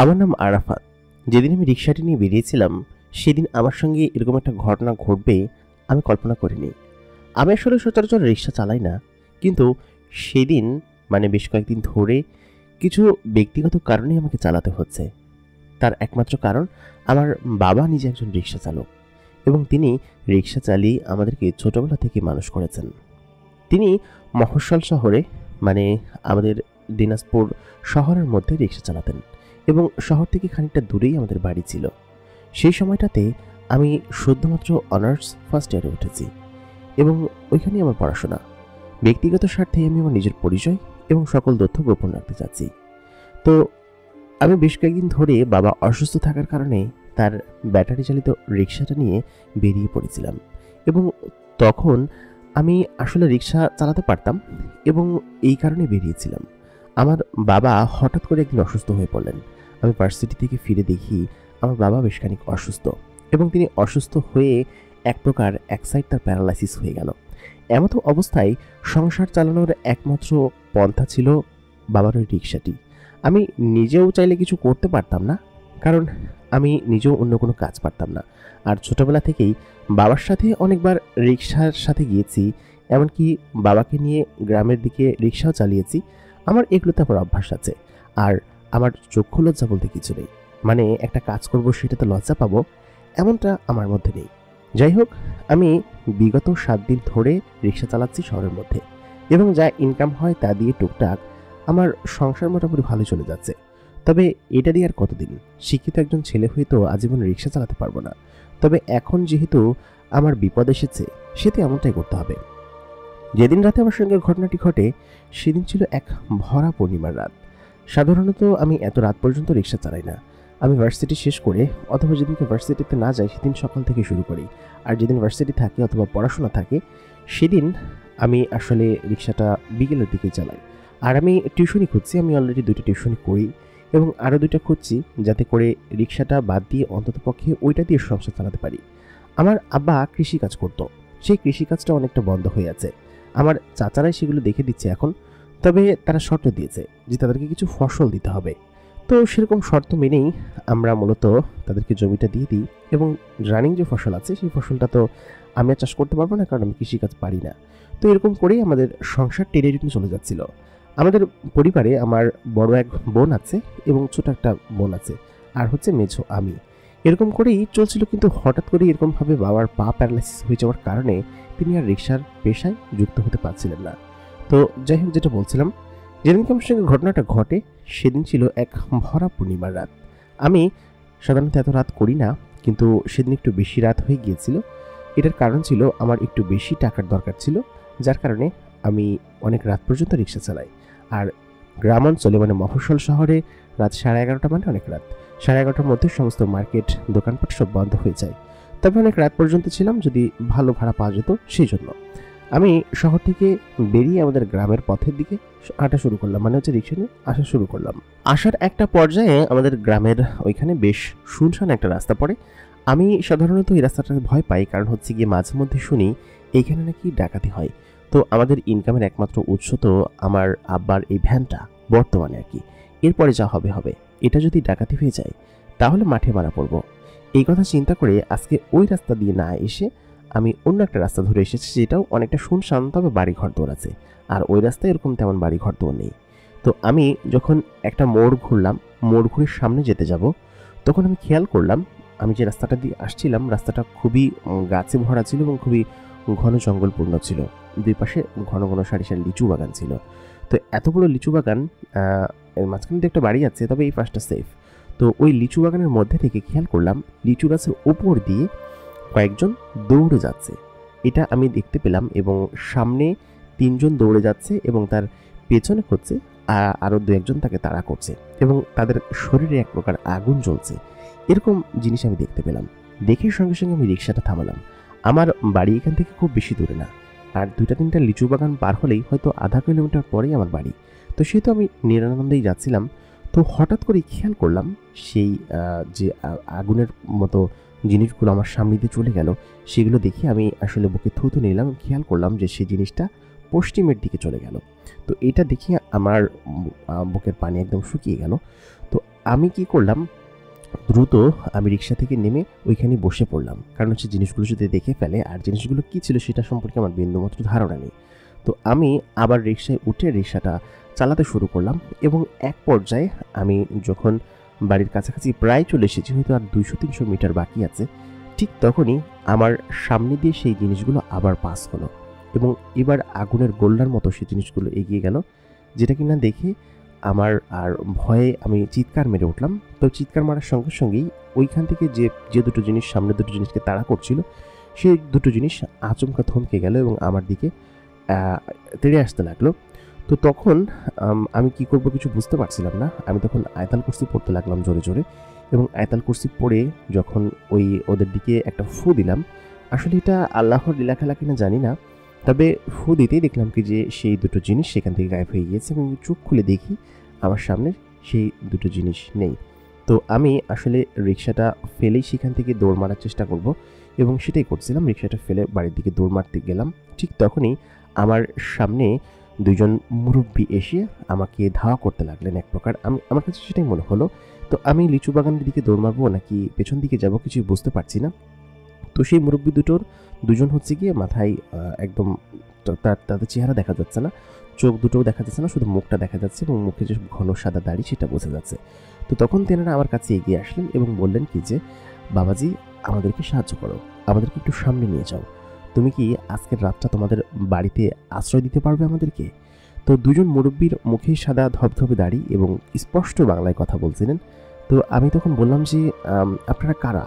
আমার নাম আরাফাত। যেদিন আমি রিক্সাটি নিয়ে বেরিয়েছিলাম, সেদিন আমার সঙ্গে এরকম একটা ঘটনা ঘটবে আমি কল্পনা করিনি। আমি আসলে সচরাচর রিক্সা চালাই না, কিন্তু সেদিন বেশ কয়েকদিন ধরে কিছু ব্যক্তিগত কারণে আমাকে চালাতে হচ্ছে। তার একমাত্র কারণ, আমার বাবা নিজে একজন রিক্সা চালক এবং তিনি রিক্সা চালিয়ে আমাদেরকে ছোটবেলা থেকে মানুষ করেছেন। তিনি মফস্বল শহরে আমাদের দিনাজপুর শহরের মধ্যে রিক্সা চালাতেন এবং শহর থেকে খানিকটা দূরেই আমাদের বাড়ি ছিল। সেই সময়টাতে আমি সদ্যমাত্র অনার্স ফার্স্ট ইয়ারে উঠেছি এবং ওইখানেই আমার পড়াশোনা। ব্যক্তিগত স্বার্থে আমি আমার নিজের পরিচয় এবং সকল তথ্য গোপন রাখতে চাচ্ছি। তো আমি বেশ কয়েকদিন ধরে বাবা অসুস্থ থাকার কারণে তার ব্যাটারি চালিত রিক্সাটা নিয়ে বেরিয়ে পড়েছিলাম এবং তখন আমি আসলে রিক্সা চালাতে পারতাম এবং এই কারণে বেরিয়েছিলাম। আমার বাবা হঠাৎ করে একদিন অসুস্থ হয়ে পড়লেন। আমি ভার্সিটি থেকে ফিরে দেখি আমার বাবা বেশ খানিক অসুস্থ এবং তিনি অসুস্থ হয়ে এক প্রকার এক সাইড তার প্যারালাইসিস হয়ে গেল। এমতো অবস্থায় সংসার চালানোর একমাত্র পন্থা ছিল বাবার ওই রিক্সাটি। আমি নিজেও চাইলে কিছু করতে পারতাম না, কারণ আমি নিজেও অন্য কোনো কাজ পারতাম না। আর ছোটবেলা থেকেই বাবার সাথে অনেকবার রিক্সার সাথে গিয়েছি, এমনকি বাবাকে নিয়ে গ্রামের দিকে রিক্সাও চালিয়েছি। আমার এগুলোতে আবার অভ্যাস আছে। আর আমার চক্ষু লজ্জা বলতে কিছু নেই, একটা কাজ করব সেটাতে লজ্জা পাবো এমনটা আমার মধ্যে নেই। যাই হোক, আমি বিগত 7 দিন ধরে রিক্সা চালাচ্ছি শহরের মধ্যে এবং যা ইনকাম হয় তা দিয়ে টুকটাক আমার সংসার মোটামুটি ভালো চলে যাচ্ছে। তবে এটা দিয়ে আর কতদিন? শিক্ষিত একজন ছেলে হয়ে তো আজীবন রিক্সা চালাতে পারবো না। তবে এখন যেহেতু আমার বিপদ এসেছে, সেটা এমনটাই করতে হবে। যেদিন রাতে আমার সঙ্গে ঘটনাটি ঘটে, সেদিন ছিল এক ভরা পূর্ণিমার রাত। সাধারণত আমি এত রাত পর্যন্ত রিক্সা চালাই না। আমি ভার্সিটি শেষ করে অথবা যেদিনকে ভার্সিটিতে না যাই সেদিন সকাল থেকে শুরু করি, আর যেদিন ভার্সিটি থাকে অথবা পড়াশোনা থাকে সেদিন আমি আসলে রিক্সাটা বিকেলের দিকে চালাই। আর আমি টিউশনি খুঁজছি। আমি অলরেডি 2টা টিউশনি করি এবং আরও 2টা খুঁজছি, যাতে করে রিক্সাটা বাদ দিয়ে অন্ততপক্ষে ওইটা দিয়ে সংসার চালাতে পারি। আমার আব্বা কৃষিকাজ করতো, সেই কৃষিকাজটা অনেকটা বন্ধ হয়ে আছে। আমার চাচারাই সেগুলো দেখে দিচ্ছে এখন। তবে তারা শর্ত দিয়েছে যে তাদেরকে কিছু ফসল দিতে হবে। তো সেরকম শর্ত মেনেই আমরা মূলত তাদেরকে জমিটা দিয়ে দিই এবং রানিং যে ফসল আছে সেই ফসলটা তো আমি আর চাষ করতে পারবো না, কারণ আমি কৃষিকাজ পারি না। তো এরকম করেই আমাদের সংসার টেনে টেনে চলে যাচ্ছিল। আমাদের পরিবারে আমার বড় এক বোন আছে এবং ছোট একটা বোন আছে, আর হচ্ছে মেঝো আমি। এরকম করেই চলছিল, কিন্তু হঠাৎ করে এরকমভাবে বাবার পা প্যারালাইসিস হয়ে যাওয়ার কারণে তিনি আর রিক্সার পেশায় যুক্ত হতে পারছিলেন না। তো যাই হোক, যেটা বলছিলাম, যেদিনকে আমার সঙ্গে ঘটনাটা ঘটে সেদিন ছিল এক ভরা পূর্ণিমার রাত। আমি সাধারণত এত রাত করি না, কিন্তু সেদিন একটু বেশি রাত হয়ে গিয়েছিল। এটার কারণ ছিল আমার একটু বেশি টাকার দরকার ছিল, যার কারণে আমি অনেক রাত পর্যন্ত রিক্সা চালাই। আর গ্রাম অঞ্চলে মফস্বল শহরে রাত 11:30 অনেক রাত। 11:30টার মধ্যে সমস্ত মার্কেট দোকানপাট সব বন্ধ হয়ে যায়। তবে অনেক রাত পর্যন্ত ছিলাম, যদি ভালো ভাড়া পাওয়া যেত সেই জন্য। আমি শহর থেকে বেরিয়ে আমাদের গ্রামের পথের দিকে হাঁটা শুরু করলাম, রিক্সা নিয়ে আসা শুরু করলাম। আসার একটা পর্যায়ে আমাদের গ্রামের ওইখানে বেশ শুনশান একটা রাস্তা পড়ে। আমি সাধারণত এই রাস্তাটাকে ভয় পাই, কারণ হচ্ছে গিয়ে মাঝে মধ্যে শুনি এইখানে নাকি ডাকাতি হয়। তো আমাদের ইনকামের একমাত্র উৎস তো আমার আব্বার এই ভ্যানটা, বর্তমানে আর কি। এরপরে যা হবে হবে, এটা যদি ডাকাতি হয়ে যায় তাহলে মাঠে মারা পড়ব। এই কথা চিন্তা করে আজকে ওই রাস্তা দিয়ে না এসে আমি অন্য একটা রাস্তা ধরে এসেছি, যেটাও অনেকটা শুনশান, তবে বাড়িঘর দৌড় আছে। আর ওই রাস্তায় এরকম তেমন বাড়িঘর দৌড় নেই। তো আমি যখন একটা মোড় ঘুরলাম, মোড় ঘুরে সামনে যেতে যাব, তখন আমি খেয়াল করলাম আমি যে রাস্তাটা দিয়ে আসছিলাম রাস্তাটা খুবই গাছে ভরা ছিল এবং খুবই ঘন জঙ্গলপূর্ণ ছিল। দুই পাশে ঘন ঘন সারি সারি লিচু বাগান ছিল। তো এত বড় লিচু বাগান, এর মাঝখানে একটা বাড়ি আছে, তবে এই পাশটা সেফ। তো ওই লিচু বাগানের মধ্যে থেকে খেয়াল করলাম লিচু গাছের উপর দিয়ে কয়েকজন দৌড়ে যাচ্ছে, এটা আমি দেখতে পেলাম। এবং সামনে 3 জন দৌড়ে যাচ্ছে এবং তার পেছনে হচ্ছে আরও 2-1 তাকে তাড়া করছে এবং তাদের শরীরে এক প্রকার আগুন জ্বলছে। এরকম জিনিস আমি দেখতে পেলাম। দেখে সঙ্গে সঙ্গে আমি রিক্সাটা থামালাম। আমার বাড়ি এখান থেকে খুব বেশি দূরে না, আর 2-3টা লিচু বাগান পার হলেই হয়তো আধা কিলোমিটার পরেই আমার বাড়ি। তো সেহেতু আমি নিরানন্দেই যাচ্ছিলাম। তো হঠাৎ করে খেয়াল করলাম সেই যে আগুনের মতো জিনিসগুলো আমার সামনে দিয়ে চলে গেল, সেগুলো দেখে আমি আসলে বুকে থুতু নিলাম। খেয়াল করলাম যে সেই জিনিসটা পশ্চিমের দিকে চলে গেল। তো এটা দেখে আমার বুকের পানি একদম শুকিয়ে গেল। তো আমি কি করলাম, দ্রুত আমি রিক্সা থেকে নেমে ওইখানে বসে পড়লাম, কারণ হচ্ছে জিনিসগুলো যদি দেখে ফেলে আর জিনিসগুলো কী ছিল সেটা সম্পর্কে আমার বিন্দুমাত্র ধারণা নেই। তো আমি আবার রিক্সায় উঠে রিক্সাটা চালাতে শুরু করলাম এবং এক পর্যায়ে আমি যখন বাড়ির কাছাকাছি প্রায় চলে এসেছি, হয়তো আর 200-300 মিটার বাকি আছে, ঠিক তখনই আমার সামনে দিয়ে সেই জিনিসগুলো আবার পাস হলো এবং এবার আগুনের গোল্লার মতো সেই জিনিসগুলো এগিয়ে গেল, যেটা কিনা দেখে আমার আর ভয়ে আমি চিৎকার মেরে উঠলাম। তো চিৎকার মারার সঙ্গে সঙ্গেই ওইখান থেকে যে দুটো জিনিস সামনে দুটো জিনিসকে তাড়া করছিল, সেই দুটো জিনিস আচমকা থমকে গেল এবং আমার দিকে তেড়ে আসতে লাগলো। তো তখন আমি কি করব কিছু বুঝতে পারছিলাম না। আমি তখন আয়াতুল কুরসি পড়তে লাগলাম জোরে জোরে এবং আয়াতুল কুরসি পড়ে যখন ওদের দিকে একটা ফু দিলাম, আসলে এটা আল্লাহর লীলা খেলা কিনা জানি না, তবে ফু দিতেই দেখলাম কি যে সেই দুটো জিনিস সেখান থেকে গায়েব হয়ে গিয়েছে এবং চোখ খুলে দেখি আমার সামনে সেই দুটো জিনিস নেই। তো আমি আসলে রিক্সাটা ফেলেই সেখান থেকে দৌড় মারার চেষ্টা করব এবং সেটাই করছিলাম। রিক্সাটা ফেলে বাড়ির দিকে দৌড় মারতে গেলাম, ঠিক তখনই আমার সামনে দুইজন মুরব্বি এসে আমাকে ধাওয়া করতে লাগলেন এক প্রকার। আমার কাছে সেটাই মনে হলো। তো আমি লিচু বাগানের দিকে দৌড় মারবো নাকি পেছন দিকে যাব কিছুই বুঝতে পারছি না। তো সেই মুরব্বি দুজন হচ্ছে গিয়ে মাথায় একদম তাদের চেহারা দেখা যাচ্ছে না, চোখ দুটোও দেখা যাচ্ছে না, শুধু মুখটা দেখা যাচ্ছে এবং মুখে যে ঘন সাদা দাড়ি সেটা বোঝা যাচ্ছে। তো তখন তেনারা আমার কাছে এগিয়ে আসলেন এবং বললেন কি যে, বাবাজি আমাদেরকে সাহায্য করো, আমাদেরকে একটু সামনে নিয়ে যাও, তুমি কি আজকের রাতটা তোমাদের বাড়িতে আশ্রয় দিতে পারবে আমাদেরকে? তো দুজন মুরব্বির মুখে সাদা ধবধবে দাড়ি এবং স্পষ্ট বাংলায় কথা বলছিলেন। তো আমি তখন বললাম যে আপনারা কারা?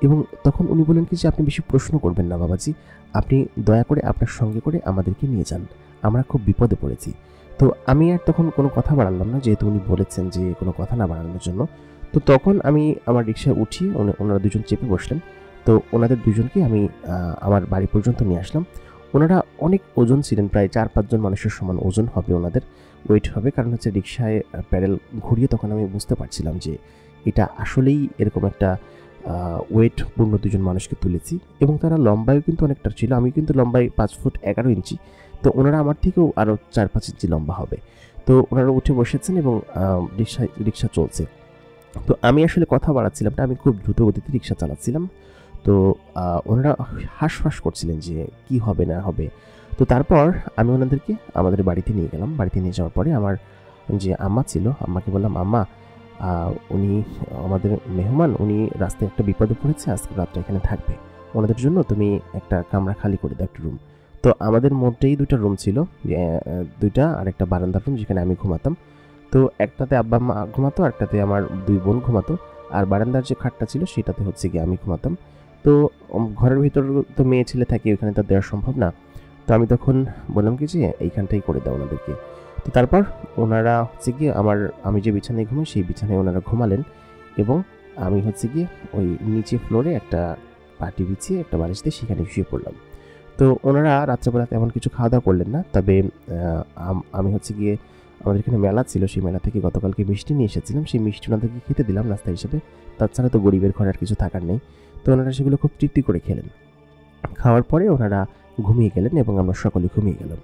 এবং তখন উনি বললেন কি যে, আপনি বেশি প্রশ্ন করবেন না বাবাজি, আপনি দয়া করে আপনার সঙ্গে করে আমাদেরকে নিয়ে যান, আমরা খুব বিপদে পড়েছি। তো আমি আর তখন কোনো কথা বাড়ালাম না, যেহেতু উনি বলেছেন যে কোনো কথা না বাড়ানোর জন্য। তো তখন আমি আমার রিক্সায় উঠি, ওনারা দুজন চেপে বসলেন। তো ওনাদের দুজনকে আমি আমার বাড়ি পর্যন্ত নিয়ে আসলাম। ওনারা অনেক ওজন ছিলেন, প্রায় 4-5 জন মানুষের সমান ওজন হবে ওনাদের, ওয়েট হবে, কারণ হচ্ছে রিক্সায় প্যাডেল ঘুরিয়ে তখন আমি বুঝতে পারছিলাম যে এটা আসলেই এরকম একটা ওয়েটপূর্ণ দুজন মানুষকে তুলেছি। এবং তারা লম্বায়ও কিন্তু অনেকটা ছিল, আমি কিন্তু লম্বায় 5 ফুট 11 ইঞ্চি, তো ওনারা আমার থেকেও আরও 4-5 ইঞ্চি লম্বা হবে। তো ওনারা উঠে বসেছেন এবং রিক্সা চলছে। তো আমি আসলে কথা বাড়াচ্ছিলাম না, আমি খুব দ্রুত গতিতে রিক্সা চালাচ্ছিলাম। তো ওনারা হাঁসফাঁস করছিলেন যে কি হবে না হবে। তো তারপর আমি ওনাদেরকে আমাদের বাড়িতে নিয়ে গেলাম। বাড়িতে নিয়ে যাওয়ার পরে আমার যে আম্মা ছিল, আম্মাকে বললাম, আম্মা উনি আমাদের মেহমান, উনি রাস্তায় একটা বিপদে পড়েছে, আজকে রাতটা এখানে থাকবে, ওনাদের জন্য তুমি একটা কামরা খালি করে দাও, একটা রুম। তো আমাদের মধ্যেই 2টা রুম ছিল, 2টা আর একটা বারান্দার রুম যেখানে আমি ঘুমাতাম। তো একটাতে আব্বা আম্মা ঘুমাতো, একটাতে আমার 2 বোন ঘুমাতো, আর বারান্দার যে খাটটা ছিল সেটাতে হচ্ছে গিয়ে আমি ঘুমাতাম। তো ঘরের ভিতর তো মেয়ে ছেলে থাকে, ওখানে তো দেওয়া সম্ভব না। তো আমি তখন বললাম কি যে এইখানটাই করে দাও ওনাদেরকে। তো তারপর ওনারা হচ্ছে গিয়ে আমি যে বিছানায় ঘুমাই সেই বিছানায় ওনারা ঘুমালেন এবং আমি হচ্ছে গিয়ে ওই নিচে ফ্লোরে একটা পাটি বিছিয়ে একটা বালিশ দিয়ে সেখানে শুয়ে পড়লাম। তো ওনারা রাত্রেবেলা তেমন কিছু খাওয়া দাওয়া করলেন না, তবে আমি হচ্ছে গিয়ে আমাদের এখানে মেলা ছিল, সেই মেলা থেকে গতকালকে মিষ্টি নিয়ে এসেছিলাম, সেই মিষ্টি ওনাদেরকে খেতে দিলাম নাস্তা হিসেবে। তাছাড়া তো গরিবের ঘরে আর কিছু থাকার নেই। তো ওনারা সেগুলো খুব তৃপ্তি করে খেলেন। খাওয়ার পরে ওনারা ঘুমিয়ে গেলেন এবং আমরা সকলে ঘুমিয়ে গেলাম।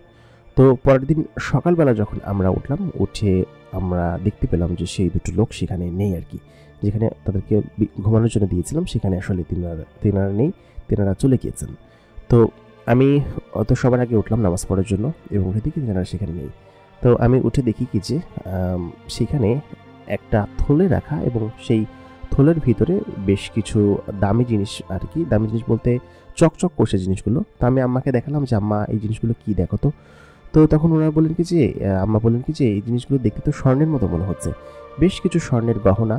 তো পরের দিন সকালবেলা যখন আমরা উঠে আমরা দেখতে পেলাম যে সেই 2টো লোক সেখানে নেই আর কি, যেখানে তাদেরকে ঘুমানোর জন্য দিয়েছিলাম সেখানে আসলে তিনারা নেই, তিনারা চলে গিয়েছেন। তো আমি সবার আগে উঠলাম নামাজ পড়ার জন্য এবং উঠে দেখি তিনারা সেখানে নেই। তো আমি উঠে দেখি কি যে সেখানে একটা থলে রাখা এবং সেই থলের ভিতরে বেশ কিছু দামি জিনিস আর কি, দামি জিনিস বলতে চকচক করছে জিনিসগুলো। তো আমি আম্মাকে দেখালাম যে, আম্মা এই জিনিসগুলো কি দেখো তো। তো তখন ওনারা বললেন কি যে, আম্মা বললেন কি যে এই জিনিসগুলো দেখতে তো স্বর্ণের মতো মনে হচ্ছে, বেশ কিছু স্বর্ণের গহনা,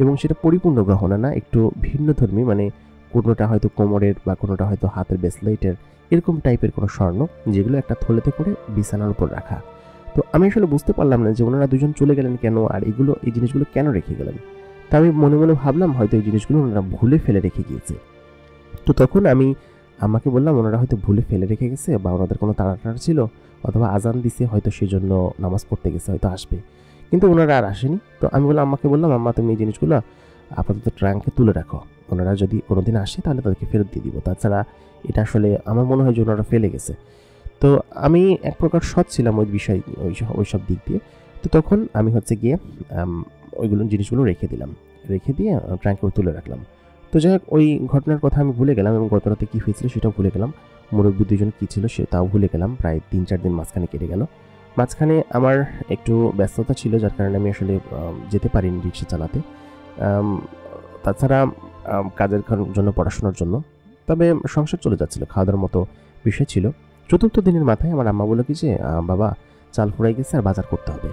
এবং সেটা পরিপূর্ণ গহনা না, একটু ভিন্ন ধর্মী, মানে কোনোটা হয়তো কোমরের বা কোনোটা হয়তো হাতের ব্রেসলেটের, এরকম টাইপের কোনো স্বর্ণ, যেগুলো একটা থলেতে করে বিছানার উপর রাখা। তো আমি আসলে বুঝতে পারলাম না যে ওনারা দুজন চলে গেলেন কেন, আর এই জিনিসগুলো কেন রেখে গেলেন। তা আমি মনে মনে ভাবলাম হয়তো এই জিনিসগুলো ওনারা ভুলে ফেলে রেখে গিয়েছে। তো তখন আমি আম্মাকে বললাম ওনারা হয়তো ভুলে ফেলে রেখে গেছে, বা ওনাদের কোনো তাড়াটাড়ি ছিল, অথবা আজান দিছে হয়তো সেই জন্য নামাজ পড়তে গেছে, হয়তো আসবে, কিন্তু ওনারা আর আসেনি। তো আমি আম্মাকে বললাম, আম্মা তুমি এই জিনিসগুলো আপাতত ট্রাঙ্কে তুলে রাখো, ওনারা যদি কোনোদিন আসে তাহলে তাদেরকে ফেরত দিয়ে দিব, তাছাড়া এটা আসলে আমার মনে হয় যে ওনারা ফেলে গেছে। তো আমি এক প্রকার সৎ ছিলাম ওই বিষয় ওই সব দিক দিয়ে। তো তখন আমি হচ্ছে গিয়ে ওইগুলো জিনিসগুলো রেখে দিলাম, রেখে দিয়ে ট্রাঙ্কে তুলে রাখলাম। তো যাই হোক, ওই ঘটনার কথা আমি ভুলে গেলাম এবং গত রাতে কী হয়েছিল সেটাও ভুলে গেলাম। মুরব্বী দুজন কী ছিল সেটাও ভুলে গেলাম। প্রায় 3-4 দিন মাঝখানে কেটে গেল। মাঝখানে আমার একটু ব্যস্ততা ছিল, যার কারণে আমি আসলে যেতে পারিনি রিক্সা চালাতে। তাছাড়া কাজের জন্য, পড়াশোনার জন্য, তবে সংসার চলে যাচ্ছিল, খাওয়া দাওয়ার মতো বিষয় ছিল। চতুর্থ দিনের মাথায় আমার আম্মা বলল কি যে, বাবা চাল ফুরাই গেছে আর বাজার করতে হবে।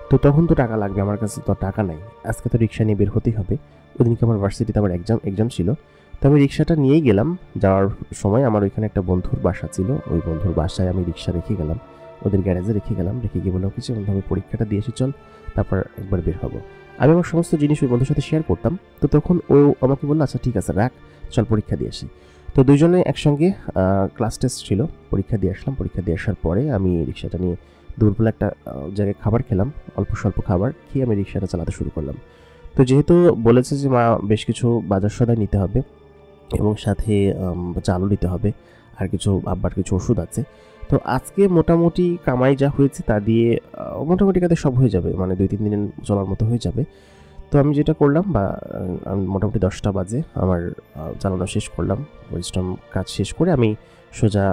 তো তখন তো টাকা লাগবে, আমার কাছে তো টাকা নাই, আজকে তো রিক্সা নিয়ে বের হতেই হবে। ওদিনকে আমার ভার্সিটিতে আবার এক্সাম ছিল। তো আমি রিক্সাটা নিয়েই গেলাম। যাওয়ার সময় আমার ওইখানে একটা বন্ধুর বাসা ছিল, ওই বন্ধুর বাসায় আমি রিক্সা রেখে গেলাম, ওদের গ্যারেজে রেখে গেলাম। রেখে গিয়ে বললাম কিছু, আমি পরীক্ষাটা দিয়ে এসে চল, তারপর একবার বের হবো। আমি আমার সমস্ত জিনিস ওই বন্ধুর সাথে শেয়ার করতাম। তো তখন ও আমাকে বললো আচ্ছা ঠিক আছে রাখ, চল পরীক্ষা দিয়ে আসি। তো দুজনে একসঙ্গে ক্লাস টেস্ট ছিল, পরীক্ষা দিয়ে আসলাম। পরীক্ষা দিয়ে আসার পরে আমি রিক্সাটা নিয়ে দুপুরবেলা একটা জায়গায় খাবার খেলাম, অল্প স্বল্প খাবার খেয়ে আমি রিক্সাটা চালাতে শুরু করলাম। তো যেহেতু বলেছে যে মা বেশ কিছু বাজার সদাই নিতে হবে এবং সাথে চালও নিতে হবে, আর কিছু আব্বার কিছু ওষুধ আছে। তো আজকে মোটামুটি কামাই যা হয়েছে তা দিয়ে মোটামুটি কাতে সব হয়ে যাবে, মানে 2-3 দিনের চলার মতো হয়ে যাবে। তো আমি যেটা করলাম, মোটামুটি 10টা বাজে আমার চালানো শেষ করলাম, পরিশ্রম কাজ শেষ করে আমি সোজা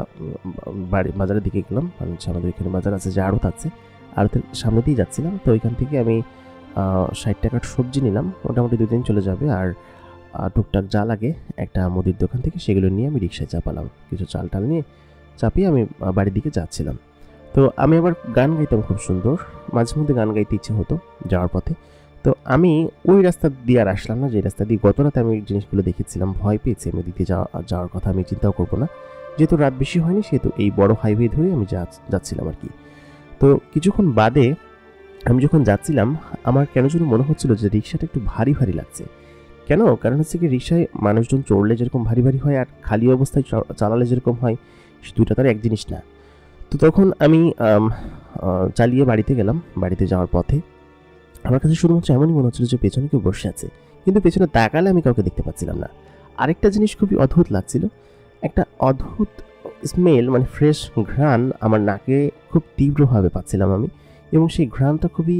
বাজারের দিকে গেলাম। মানে আমাদের এখানে বাজার আছে, যে আড়ত আছে, আড়তের সামনে দিয়ে যাচ্ছিলাম। তো ওইখান থেকে আমি 60 টাকার সবজি নিলাম, মোটামুটি 2 দিন চলে যাবে। আর টুকটাক যা লাগে একটা মুদির দোকান থেকে সেগুলো নিয়ে আমি রিক্সায় চাপালাম, কিছু চাল টাল নিয়ে চাপিয়ে আমি বাড়ির দিকে যাচ্ছিলাম। তো আমি আবার গান গাইতাম খুব সুন্দর, মাঝে মধ্যে গান গাইতে ইচ্ছে হতো যাওয়ার পথে। তো আমি ওই রাস্তা দিয়ে আর আসলাম না, যে রাস্তা দিয়ে গত রাতে আমি জিনিসগুলো দেখেছিলাম। ভয় পেয়েছি, আমি দিকে যাওয়ার কথা আমি চিন্তাও করবো না, যেহেতু রাত বেশি হয়নি, সেহেতু এই বড় হাইওয়ে ধরে আমি যাচ্ছিলাম আর কি। তো কিছুক্ষণ বাদে আমি যখন যাচ্ছিলাম, আমার কেন যেন মনে হচ্ছিল যে রিক্সাটা একটু ভারী ভারী লাগছে। কেন? কারণ হচ্ছে কি, রিক্সায় মানুষজন চড়লে যেরকম ভারী ভারী হয় আর খালি অবস্থায় চালালে যেরকম হয়, দুইটা তার এক জিনিস না। তো তখন আমি চালিয়ে বাড়িতে গেলাম। বাড়িতে যাওয়ার পথে আমার কাছে শুধুমাত্র এমনই মনে হচ্ছিল যে পেছনে কেউ বসে আছে, কিন্তু পেছনে তাকালে আমি কাউকে দেখতে পাচ্ছিলাম না। আরেকটা জিনিস খুবই অদ্ভুত লাগছিল, একটা অদ্ভুত স্মেল, মানে ফ্রেশ ঘ্রাণ আমার নাকে খুব তীব্রভাবে পাচ্ছিলাম আমি, এবং সেই ঘ্রাণটা খুবই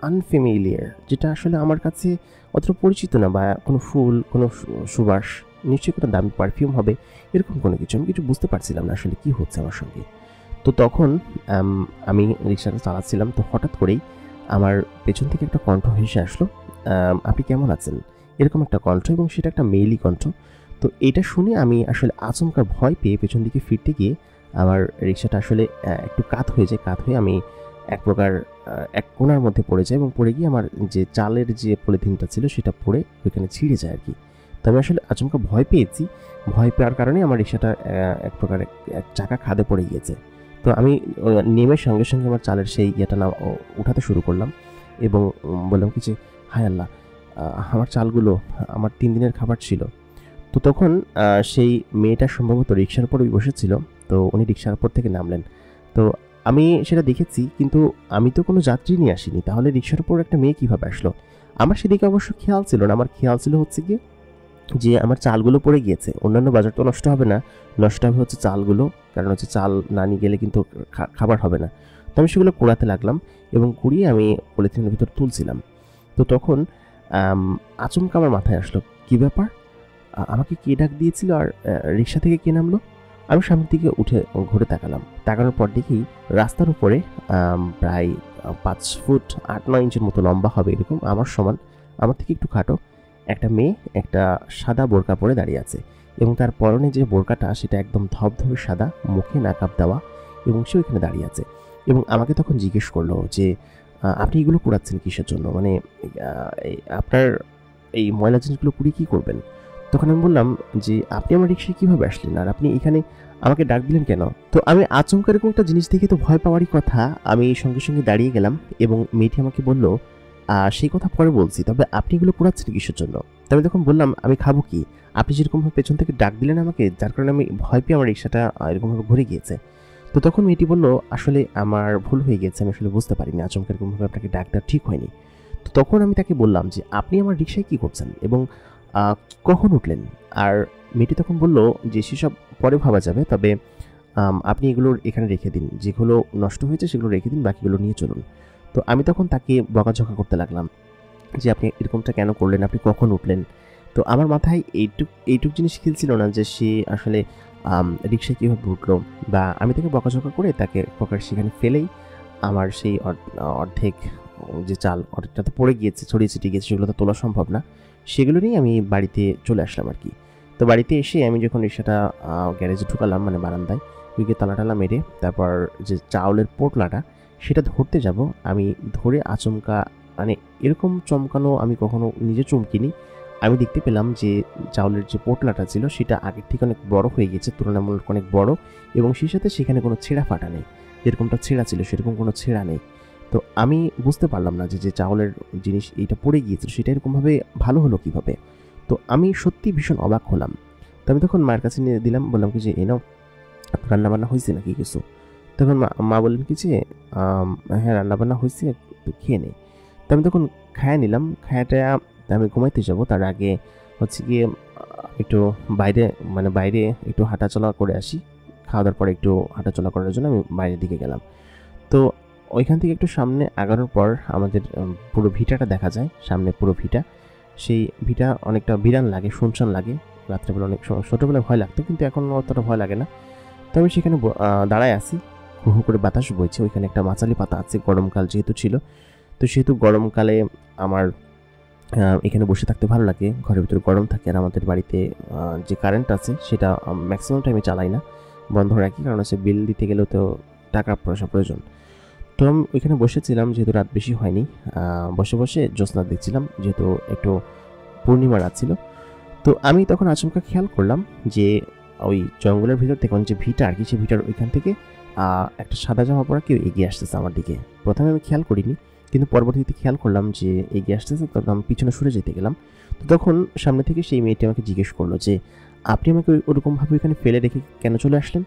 আনফ্যামিলিয়ার, যেটা আসলে আমার কাছে অতটা পরিচিত না, বা কোনো ফুল, কোনো সুবাস, নিশ্চয়ই কোনো দামি পারফিউম হবে, এরকম কোনো কিছু আমি কিছু বুঝতে পারছিলাম না আসলে কী হচ্ছে আমার সঙ্গে। তো তখন আমি রিক্সাটা চালাচ্ছিলাম, তো হঠাৎ করেই আমার পেছন থেকে একটা কণ্ঠ ভেসে আসলো, আপনি কেমন আছেন, এরকম একটা কণ্ঠ, এবং সেটা একটা মেইলি কণ্ঠ। তো এটা শুনে আমি আসলে আচমকা ভয় পেয়ে পেছন দিকে ফিরতে গিয়ে আমার রিক্সাটা আসলে একটু কাত হয়ে যায়, কাত হয়ে আমি এক প্রকার এক কোণার মধ্যে পড়ে যায়, এবং পড়ে গিয়ে আমার যে চালের যে পলিথিনটা ছিল সেটা পড়ে ওইখানে ছিঁড়ে যায় আর কি। তো আমি আসলে আচমকা ভয় পেয়েছি, ভয় পাওয়ার কারণে আমার রিক্সাটা এক প্রকার এক চাকা খাদে পড়ে গিয়েছে। তো আমি নেমে সঙ্গে সঙ্গে আমার চালের সেই ইয়েটা উঠাতে শুরু করলাম, এবং বললাম কি যে হায় আল্লাহ, আমার চালগুলো, আমার 3 দিনের খাবার ছিল। তো তখন সেই মেয়েটা সম্ভবত রিক্সার উপরেই বসেছিল, তো উনি রিক্সার উপর থেকে নামলেন। তো আমি সেটা দেখেছি, কিন্তু আমি তো কোনো যাত্রী নিয়ে আসিনি, তাহলে রিক্সার উপর একটা মেয়ে কীভাবে আসলো? আমার সেদিকে অবশ্য খেয়াল ছিল না। আমার খেয়াল ছিল হচ্ছে কি যে আমার চালগুলো পড়ে গিয়েছে, অন্যান্য বাজার তো নষ্ট হবে না, নষ্ট হবে হচ্ছে চালগুলো, কারণ হচ্ছে চাল না নিয়ে গেলে কিন্তু খাবার হবে না। তো আমি সেগুলো কুড়াতে লাগলাম, এবং কুড়িয়ে আমি পলিথিনের ভিতর তুলছিলাম। তো তখন আচমকা আমার মাথায় আসলো, কী ব্যাপার, আমাকে কে ডাক দিয়েছিল, আর রিক্সা থেকে কে নামলো? আমি সামনের দিকে উঠে ঘুরে তাকালাম। তাকানোর পর দেখি রাস্তার উপরে প্রায় 5 ফুট 8-9 ইঞ্চির মতো লম্বা হবে, এরকম আমার সমান, আমার থেকে একটু খাটো একটা মেয়ে একটা সাদা বোরকা পরে দাঁড়িয়ে আছে, এবং তার পরনে যে বোরকাটা সেটা একদম ধবধবে সাদা, মুখে নাকাব দেওয়া, এবং সে ওইখানে দাঁড়িয়ে আছে। এবং আমাকে তখন জিজ্ঞেস করলো যে আপনি এগুলো কুড়াচ্ছেন কিসের জন্য, মানে আপনার এই ময়লা জিনিসগুলো কুড়িয়ে কী করবেন? তখন আমি বললাম যে আপনি আমার রিক্সায় কীভাবে আসলেন, আর আপনি এখানে আমাকে ডাক দিলেন কেন? তো আমি আচমকা এরকম একটা জিনিস দেখে তো ভয় পাওয়ারই কথা, আমি সঙ্গে সঙ্গে দাঁড়িয়ে গেলাম, এবং মেয়েটি আমাকে বলল সেই কথা পরে বলছি, তবে আপনি এগুলো কুড়াচ্ছেন কিসের জন্য? তো আমি তখন বললাম আমি খাবো কি, আপনি যেরকমভাবে পেছন থেকে ডাক দিলেন আমাকে, যার কারণে আমি ভয় পেয়ে আমার রিক্সাটা এরকমভাবে ঘুরে গিয়েছে। তো তখন মেয়েটি বলল আসলে আমার ভুল হয়ে গেছে, আমি আসলে বুঝতে পারিনি, আচমকা এরকমভাবে আপনাকে ডাক দেওয়া ঠিক হয়নি। তো তখন আমি তাকে বললাম যে আপনি আমার রিক্সায় কী করছেন এবং কখন উঠলেন? আর মেয়েটি তখন বলল যে সেসব পরে ভাবা যাবে, তবে আপনি এগুলো এখানে রেখে দিন, যেগুলো নষ্ট হয়েছে সেগুলো রেখে দিন, বাকিগুলো নিয়ে চলুন। তো তো আমি তখন তাকে বকাঝকা করতে লাগলাম যে আপনি এরকমটা কেন করলেন, আপনি কখন উঠলেন। তো আমার মাথায় এইটুক জিনিস খেলছিল না যে সে আসলে রিক্সায় কীভাবে উঠলো, বা আমি তাকে বকাঝকা করে তাকে পকেট সেখানে ফেলেই আমার সেই অর্ধেক যে চাল অর্ধেকটা তো পড়ে গিয়েছে, ছড়িয়ে ছিটিয়ে গিয়েছে, সেগুলো তো তোলা সম্ভব না। সেগুলো নিয়ে আমি বাড়িতে চলে আসলাম আর কি। তো বাড়িতে এসে আমি যখন রিক্সাটা গ্যারেজে ঢুকালাম, মানে বারান্দায় ওইকে তালা মেরে তারপর যে চাউলের পোটলাটা সেটা ধরতে যাব, আমি ধরে আচমকা, মানে এরকম চমকানো আমি কখনো নিজে চমকিনি। আমি দেখতে পেলাম যে চাউলের যে পোটলাটা ছিল সেটা আগের থেকে অনেক বড় হয়ে গেছে, তুলনামূলক অনেক বড়, এবং সেই সাথে সেখানে কোনো ছেঁড়া ফাটা নেই। যেরকমটা ছেঁড়া ছিল সেরকম কোনো ছেঁড়া নেই। তো আমি বুঝতে পারলাম না যে চাউলের জিনিস এইটা পড়ে গিয়েছিল সেটা এরকমভাবে ভালো হলো কীভাবে। তো আমি সত্যি ভীষণ অবাক হলাম। তো আমি তখন মায়ের কাছে নিয়ে দিলাম, বললাম কি যে এ নাও, রান্নাবান্না হয়েছে নাকি কিছু। তখন মা বললেন কি যে হ্যাঁ রান্নাবান্না হয়েছে, খেয়ে নেই। তো আমি তখন খায়া নিলাম। খায়াটা আমি ঘুমাইতে যাব তার আগে হচ্ছে গিয়ে একটু বাইরে একটু হাঁটাচলা করে আসি। খাওয়া দাওয়ার পরে একটু হাঁটাচলা করার জন্য আমি বাইরের দিকে গেলাম। তো ওইখান থেকে একটু সামনে আগানোর পর আমাদের পুরো ভিটাটা দেখা যায়, সামনে পুরো ভিটা। সেই ভিটা অনেকটা বিরান লাগে, শুনশান লাগে। রাত্রেবেলা অনেক ছোটোবেলায় ভয় লাগতো, কিন্তু এখন অতটা ভয় লাগে না। তো আমি সেখানে দাঁড়ায় আছি, হু হু করে বাতাস বইছে। ওইখানে একটা মাচালি পাতা আছে, গরমকাল যেহেতু ছিল। তো সেহেতু গরমকালে আমার এখানে বসে থাকতে ভালো লাগে। ঘরের ভিতরে গরম থাকে, আর আমাদের বাড়িতে যে কারেন্ট আছে সেটা ম্যাক্সিমাম টাইমে চালাই না, বন্ধ রাখি, কারণ হচ্ছে বিল দিতে গেলেও তো টাকা পয়সা প্রয়োজন। তো আমি ওইখানে বসেছিলাম, যেহেতু রাত বেশি হয়নি, বসে বসে জ্যোৎস্না দেখছিলাম, যেহেতু একটু পূর্ণিমা রাত ছিল। তো আমি তখন আচমকা খেয়াল করলাম যে ওই জঙ্গলের ভিতর থেকে যে ভিটা আর কি, সেই ভিটার ওইখান থেকে একটা সাদা জামা পরা কেউ এগিয়ে আসতেছে আমার দিকে। প্রথমে আমি খেয়াল করিনি, কিন্তু পরবর্তীতে খেয়াল করলাম যে এগিয়ে আসতেছে। তখন আমি পিছনে সরে যেতে গেলাম। তো তখন সামনে থেকে সেই মেয়েটি আমাকে জিজ্ঞেস করলো যে আপনি আমাকে ওরকমভাবে ওইখানে ফেলে রেখে কেন চলে আসলেন।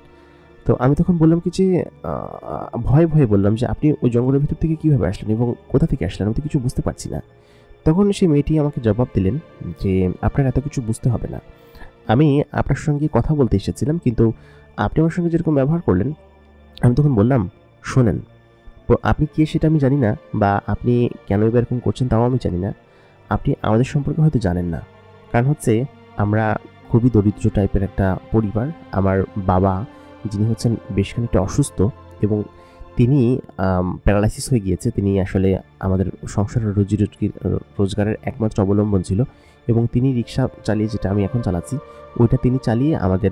তো আমি তখন বললাম কি যে ভয়ে ভয়ে বললাম যে আপনি ওই জঙ্গলের ভিতর থেকে কীভাবে আসলেন এবং কোথা থেকে আসলেন, আমি তো কিছু বুঝতে পারছি না। তখন সেই মেয়েটি আমাকে জবাব দিলেন যে আপনার এত কিছু বুঝতে হবে না, আমি আপনার সঙ্গে কথা বলতে এসেছিলাম, কিন্তু আপনি আমার সঙ্গে যেরকম ব্যবহার করলেন। আমি তখন বললাম, শোনেন, আপনি কে সেটা আমি জানি না, বা আপনি কেন এরকম করছেন তাও আমি জানি না। আপনি আমাদের সম্পর্কে হয়তো জানেন না, কারণ হচ্ছে আমরা খুবই দরিদ্র টাইপের একটা পরিবার। আমার বাবা, যিনি হচ্ছেন বেশ খানিকটা অসুস্থ, এবং তিনি প্যারালাইসিস হয়ে গিয়েছে। তিনি আসলে আমাদের সংসারের রোজগারের একমাত্র অবলম্বন ছিল, এবং তিনি রিক্সা চালিয়ে, যেটা আমি এখন চালাচ্ছি, ওইটা তিনি চালিয়ে আমাদের